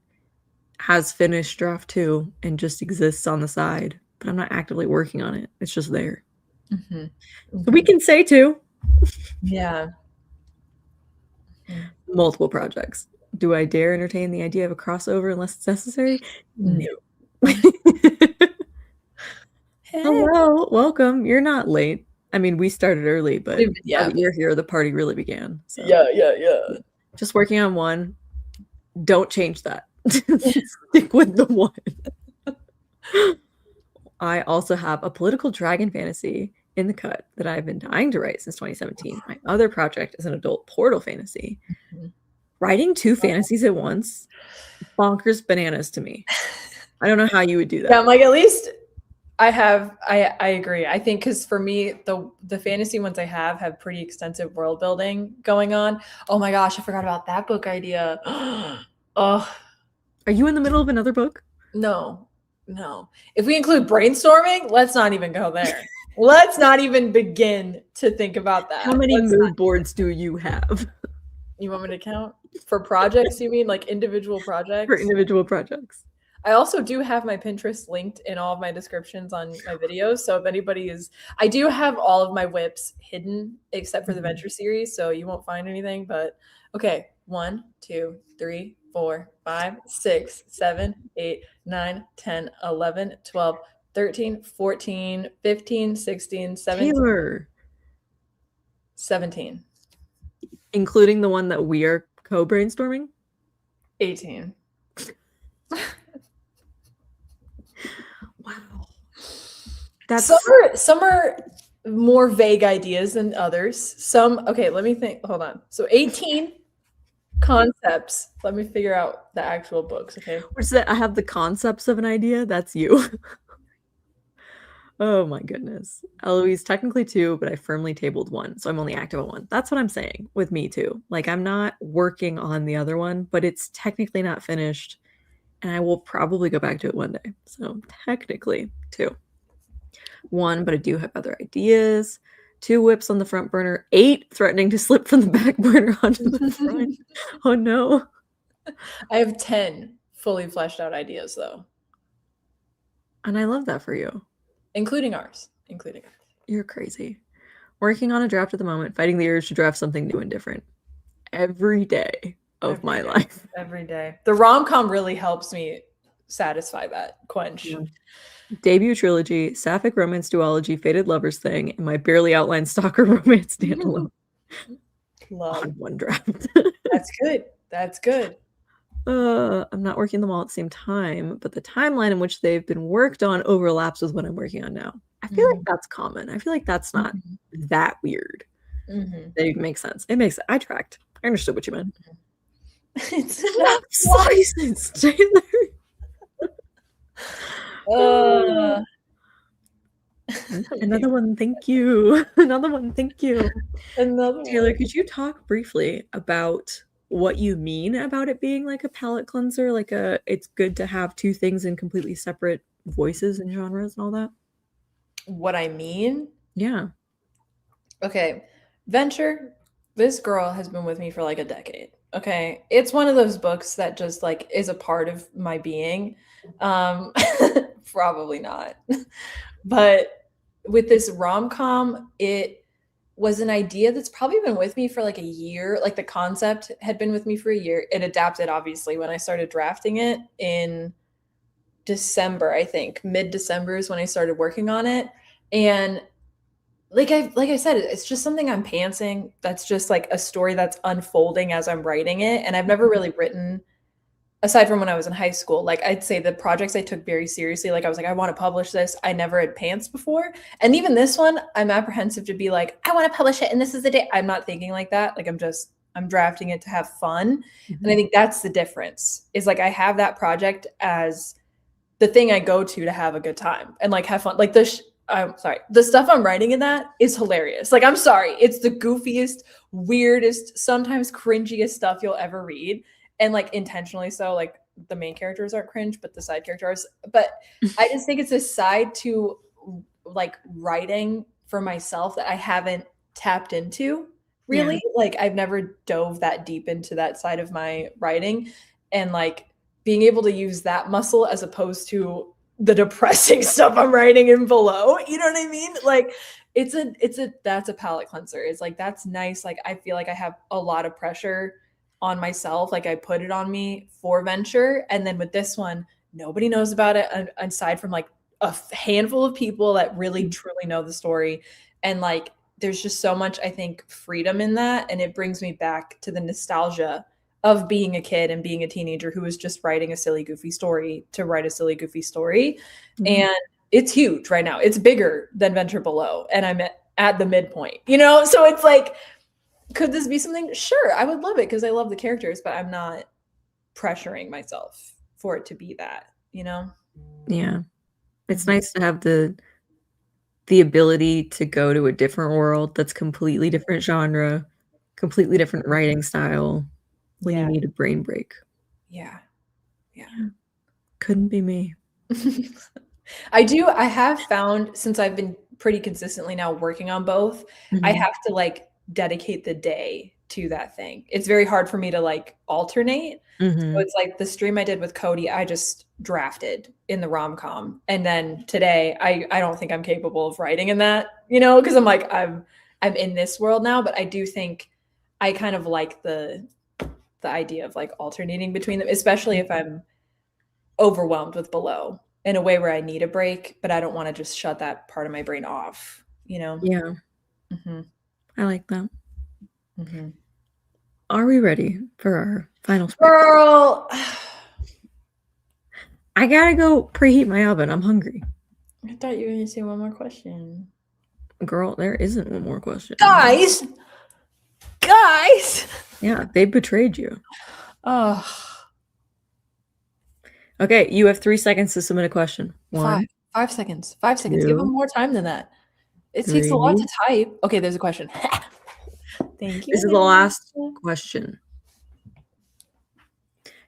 has finished draft 2 and just exists on the side, but I'm not actively working on it. It's just there. So we can say 2. Yeah. Multiple projects. Do I dare entertain the idea of a crossover unless it's necessary? No. Hello, welcome. You're not late. I mean, we started early, but now that you're here, the party really began. So. Yeah. Just working on 1. Don't change that. Stick with the 1. I also have a political dragon fantasy in the cut that I've been dying to write since 2017. My other project is an adult portal fantasy. Writing 2 fantasies at once, bonkers bananas to me. I don't know how you would do that. Yeah, I'm like, at least I agree. I think because for me, the fantasy ones I have pretty extensive world building going on. Oh my gosh, I forgot about that book idea. Oh. Are you in the middle of another book? No. If we include brainstorming, let's not even go there. Let's not even begin to think about that. How many mood boards do you have? You want me to count? For projects, you mean like individual projects? For individual projects. I also do have my Pinterest linked in all of my descriptions on my videos. So if anybody I do have all of my whips hidden except for the Venture series. So you won't find anything, but okay. 1, 2, 3, 4, 5, 6, 7, 8, 9, 10, 11, 12, 13, 14, 15, 16, 17. Taylor. 17. Including the one that we are co-brainstorming? 18. Wow. Some are more vague ideas than others. Okay, let me think. Hold on. So 18 concepts. Let me figure out the actual books, okay? Which is that I have the concepts of an idea. That's you. Oh my goodness. Eloise, technically 2, but I firmly tabled 1. So I'm only active on 1. That's what I'm saying with me too. Like I'm not working on the other one, but it's technically not finished. And I will probably go back to it one day. So technically 2. 1, but I do have other ideas. 2 whips on the front burner. 8 threatening to slip from the back burner onto the front. Oh no. I have 10 fully fleshed out ideas though. And I love that for you. Including ours. You're crazy. Working on a draft at the moment, fighting the urge to draft something new and different. Every day of my life. Every day. The rom-com really helps me satisfy that quench. Yeah. Debut trilogy, sapphic romance duology, fated lovers thing, and my barely outlined stalker romance standalone. Love. On 1 draft. That's good. I'm not working them all at the same time, but the timeline in which they've been worked on overlaps with what I'm working on now. I feel like that's common. I feel like that's not that weird. That even makes sense. It makes. I tracked. I understood what you meant. It's enough slices, Taylor. Another one, thank you. Another one, thank you. Taylor, could you talk briefly about what you mean about it being like a palate cleanser? Like it's good to have 2 things in completely separate voices and genres and all that? What I mean? Yeah. Okay. Venture, this girl has been with me for like a decade. Okay. It's one of those books that just like is a part of my being. Probably not. But with this rom-com, it was an idea that's probably been with me for like a year. Like the concept had been with me for a year. It adapted obviously when I started drafting it in December, I think. Mid-December is when I started working on it. And like I said, it's just something I'm pantsing. That's just like a story that's unfolding as I'm writing it. And I've never really written aside from when I was in high school, like I'd say the projects I took very seriously, like I was like, I want to publish this. I never had pants before. And even this one, I'm apprehensive to be like, I want to publish it and this is the day. I'm not thinking like that. Like I'm drafting it to have fun. And I think that's the difference is like I have that project as the thing I go to have a good time and like have fun. Like I'm sorry, the stuff I'm writing in that is hilarious. Like, I'm sorry, it's the goofiest, weirdest, sometimes cringiest stuff you'll ever read. And like intentionally so, like the main characters aren't cringe, but the side characters. But I just think it's a side to like writing for myself that I haven't tapped into really. Yeah. Like I've never dove that deep into that side of my writing. And like being able to use that muscle as opposed to the depressing stuff I'm writing in below. You know what I mean? Like that's a palate cleanser. It's like, that's nice. Like, I feel like I have a lot of pressure on myself. Like I put it on me for venture. And then with this one, nobody knows about it aside from like a handful of people that really truly know the story. And like, there's just so much, I think, freedom in that. And it brings me back to the nostalgia of being a kid and being a teenager who was just writing a silly, goofy story to write a silly, goofy story. And it's huge right now. It's bigger than Venture Below. And I'm at the midpoint, you know? So it's like, could this be something? Sure, I would love it because I love the characters, but I'm not pressuring myself for it to be that, you know? Yeah. It's nice to have the ability to go to a different world that's completely different genre, completely different writing style when you need a brain break. Yeah. Couldn't be me. I have found, since I've been pretty consistently now working on both, I have to like dedicate the day to that thing. It's very hard for me to like alternate. So it's like the stream I did with Cody, I just drafted in the rom-com. And then today I don't think I'm capable of writing in that, you know, because I'm like, I'm in this world now, but I do think I kind of like the idea of like alternating between them, especially if I'm overwhelmed with Below in a way where I need a break, but I don't want to just shut that part of my brain off, you know? Yeah. I like that. Are we ready for our final sprint? Girl! I gotta go preheat my oven. I'm hungry. I thought you were going to say one more question. Girl, there isn't one more question. Guys! Yeah, they betrayed you. Oh. Okay, you have 3 seconds to submit a question. 1. 5 seconds. 5 seconds. Give them more time than that. It takes a lot to type. Okay, there's a question. Thank you. This is the last question.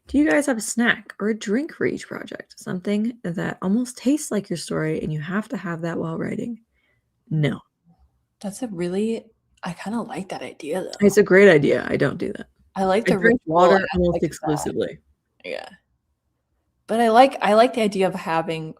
Do you guys have a snack or a drink for each project? Something that almost tastes like your story and you have to have that while writing? No. That's I kind of like that idea though. It's a great idea. I don't do that. I like the drink water almost exclusively. Yeah. But I like the idea of having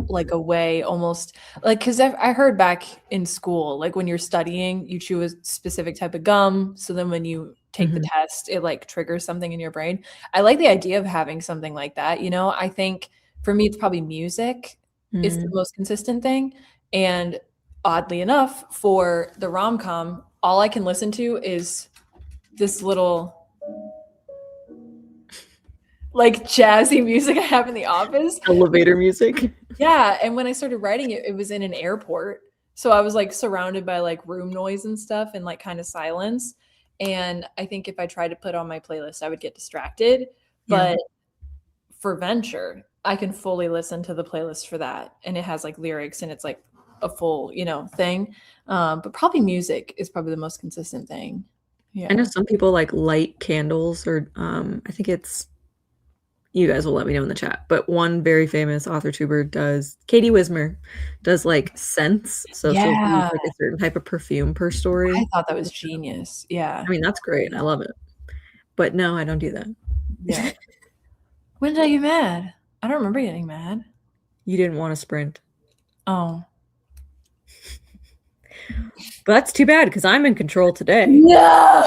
like a way almost like, because I heard back in school, like when you're studying, you chew a specific type of gum. So then when you take the test, it like triggers something in your brain. I like the idea of having something like that. You know, I think for me, it's probably music is the most consistent thing. And oddly enough, for the rom-com, all I can listen to is this little like jazzy music I have in the office. Elevator music. Yeah. And when I started writing it, it was in an airport. So I was like surrounded by like room noise and stuff and like kind of silence. And I think if I tried to put on my playlist, I would get distracted. But for Venture, I can fully listen to the playlist for that. And it has like lyrics and it's like a full, you know, thing. But probably music is probably the most consistent thing. Yeah. I know some people like light candles or I think it's, you guys will let me know in the chat, but one very famous author tuber does, Katie Wismer, does like scents. So she'll use like a certain type of perfume per story. I thought that was genius. Yeah. I mean, that's great. I love it. But no, I don't do that. Yeah. When did I get mad? I don't remember getting mad. You didn't want to sprint. Oh. But that's too bad because I'm in control today. No.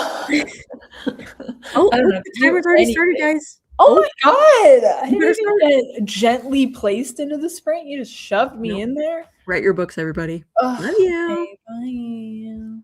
Oh, the timer's already started, guys. Oh my god! I didn't even get gently placed into the sprint. You just shoved me in there. Write your books, everybody. Love you. Bye.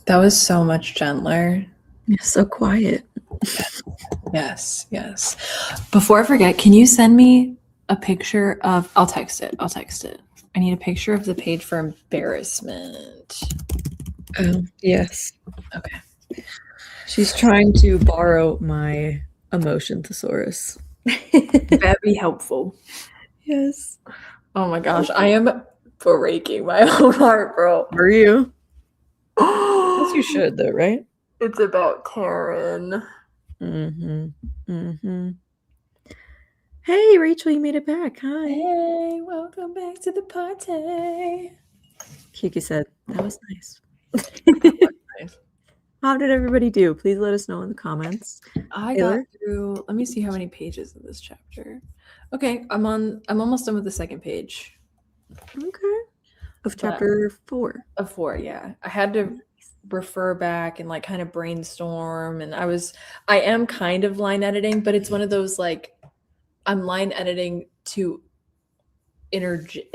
That was so much gentler. You're so quiet. Yes. Before I forget, can you send me a picture of... I'll text it. I need a picture of the page for embarrassment. Oh, yes. Okay. She's trying to borrow my emotion thesaurus. That'd be helpful. Yes. Oh my gosh, I am breaking my own heart, bro. Are you? Yes, you should, though, right? It's about Karen. Hey, Rachel, you made it back. Hi. Hey, welcome back to the party. Kiki said, that was nice. Nice. How did everybody do? Please let us know in the comments. I Taylor? got through. Let me see how many pages in this chapter. Okay, I'm almost done with the second page. Okay. Of chapter 4. Of 4, yeah. I had to refer back and like kind of brainstorm, and I am kind of line editing, but it's one of those like I'm line editing to inject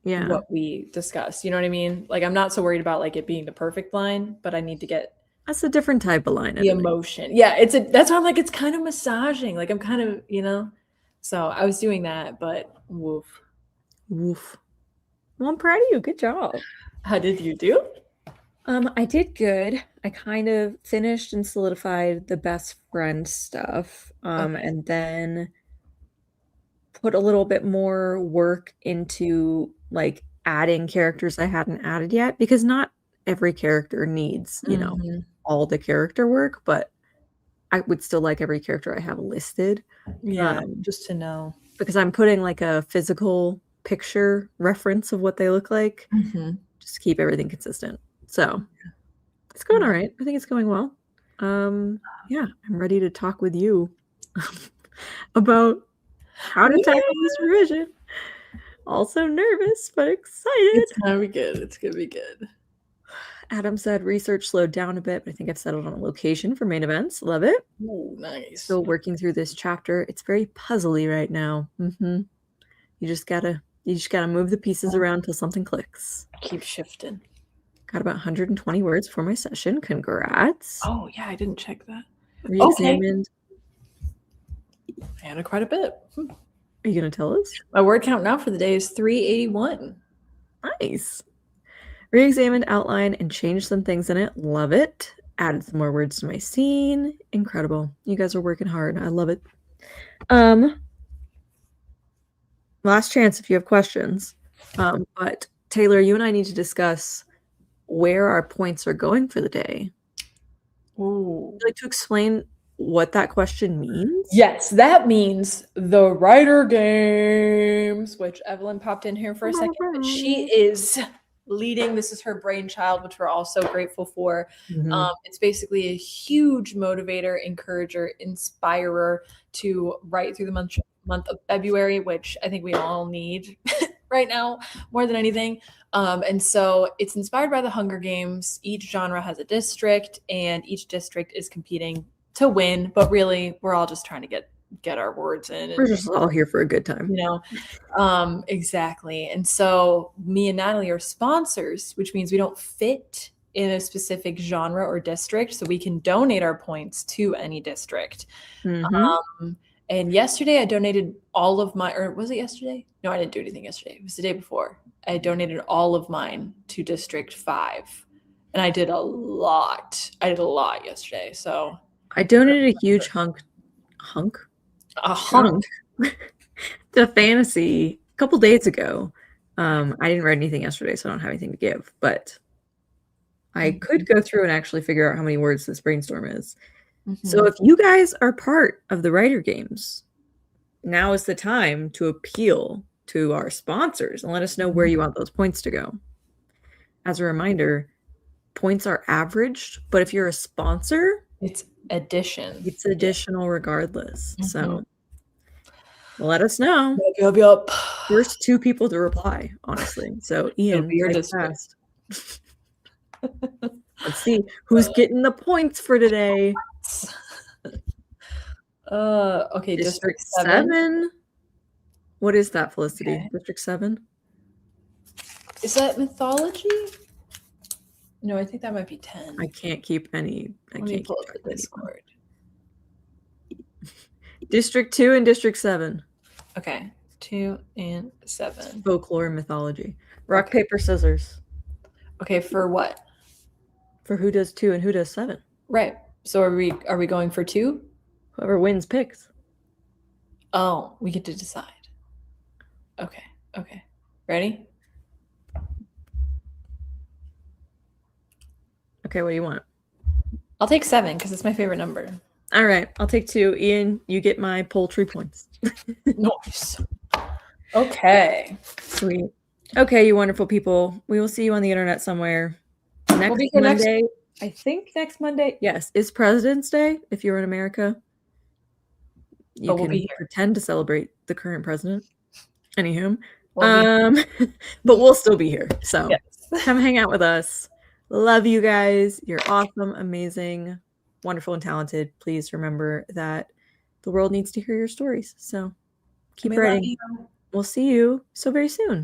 what we discussed. You know what I mean? Like I'm not so worried about like it being the perfect line, but I need to get That's a different type of line. the emotion. Yeah, that's why I'm like it's kind of massaging. Like I'm kind of, So I was doing that, but woof. Well, I'm proud of you. Good job. How did you do? I did good. I kind of finished and solidified the best friend stuff. And then put a little bit more work into like adding characters I hadn't added yet, because not every character needs, all the character work, but I would still like every character I have listed. Yeah, just to know. Because I'm putting like a physical picture reference of what they look like, just to keep everything consistent. So it's going all right. I think it's going well. Yeah, I'm ready to talk with you about how to tackle this revision. Also nervous, but excited. It's gonna be good. It's gonna be good. Adam said research slowed down a bit, but I think I've settled on a location for main events. Love it. Oh, nice. Still working through this chapter. It's very puzzly right now. You just gotta move the pieces around till something clicks. Keep shifting. Got about 120 words for my session. Congrats. Oh yeah, I didn't check that. Re-examined. Okay. I added quite a bit. Are you gonna tell us? My word count now for the day is 381. Nice. Re-examined, outline, and changed some things in it. Love it. Added some more words to my scene. Incredible. You guys are working hard. I love it. Last chance if you have questions. But Taylor, you and I need to discuss where our points are going for the day. Ooh. Would you like to explain what that question means? Yes, that means the writer games, which Evelyn popped in here for a second, but she is leading. This is her brainchild, which we're all so grateful for. It's basically a huge motivator, encourager, inspirer to write through the month of February, which I think we all need right now more than anything. And so it's inspired by the Hunger Games. Each genre has a district, and each district is competing to win, but really we're all just trying to get our words in. We're just all here for a good time. Exactly. And so me and Natalie are sponsors, which means we don't fit in a specific genre or district, so we can donate our points to any district. And yesterday I donated all of my, or was it yesterday? No, I didn't do anything yesterday. It was the day before. I donated all of mine to District 5. And I did a lot. Yesterday. So I donated a huge hunk to fantasy a couple days ago. I didn't write anything yesterday, so I don't have anything to give, but I could go through and actually figure out how many words this brainstorm is. So if you guys are part of the writer games, now is the time to appeal to our sponsors and let us know where you want those points to go. As a reminder, points are averaged, but if you're a sponsor, it's addition. It's additional regardless. So let us know. Yup. First 2 people to reply, honestly. So Ian, you're fast. Let's see who's getting the points for today. Okay, District 7. What is that, Felicity? Okay. District 7? Is that mythology? No, I think that might be 10. I can't keep any. Let me pull up the Discord. District 2 and District 7. Okay, 2 and 7. Folklore and mythology. Rock, paper, scissors. Okay, for what? For who does 2 and who does 7. Right. So are we going for 2? Whoever wins picks. Oh, we get to decide. Okay. Ready? Okay, what do you want? I'll take 7 because it's my favorite number. All right, I'll take 2. Ian, you get my poultry points. Nice. Okay. Sweet. Okay, you wonderful people. We will see you on the internet somewhere next Monday. I think next Monday. Yes, it's President's Day. If you're in America, you can pretend to celebrate the current president. Anywho, but we'll still be here. So come hang out with us. Love you guys. You're awesome, amazing, wonderful, and talented. Please remember that the world needs to hear your stories. So keep writing. We'll see you so very soon.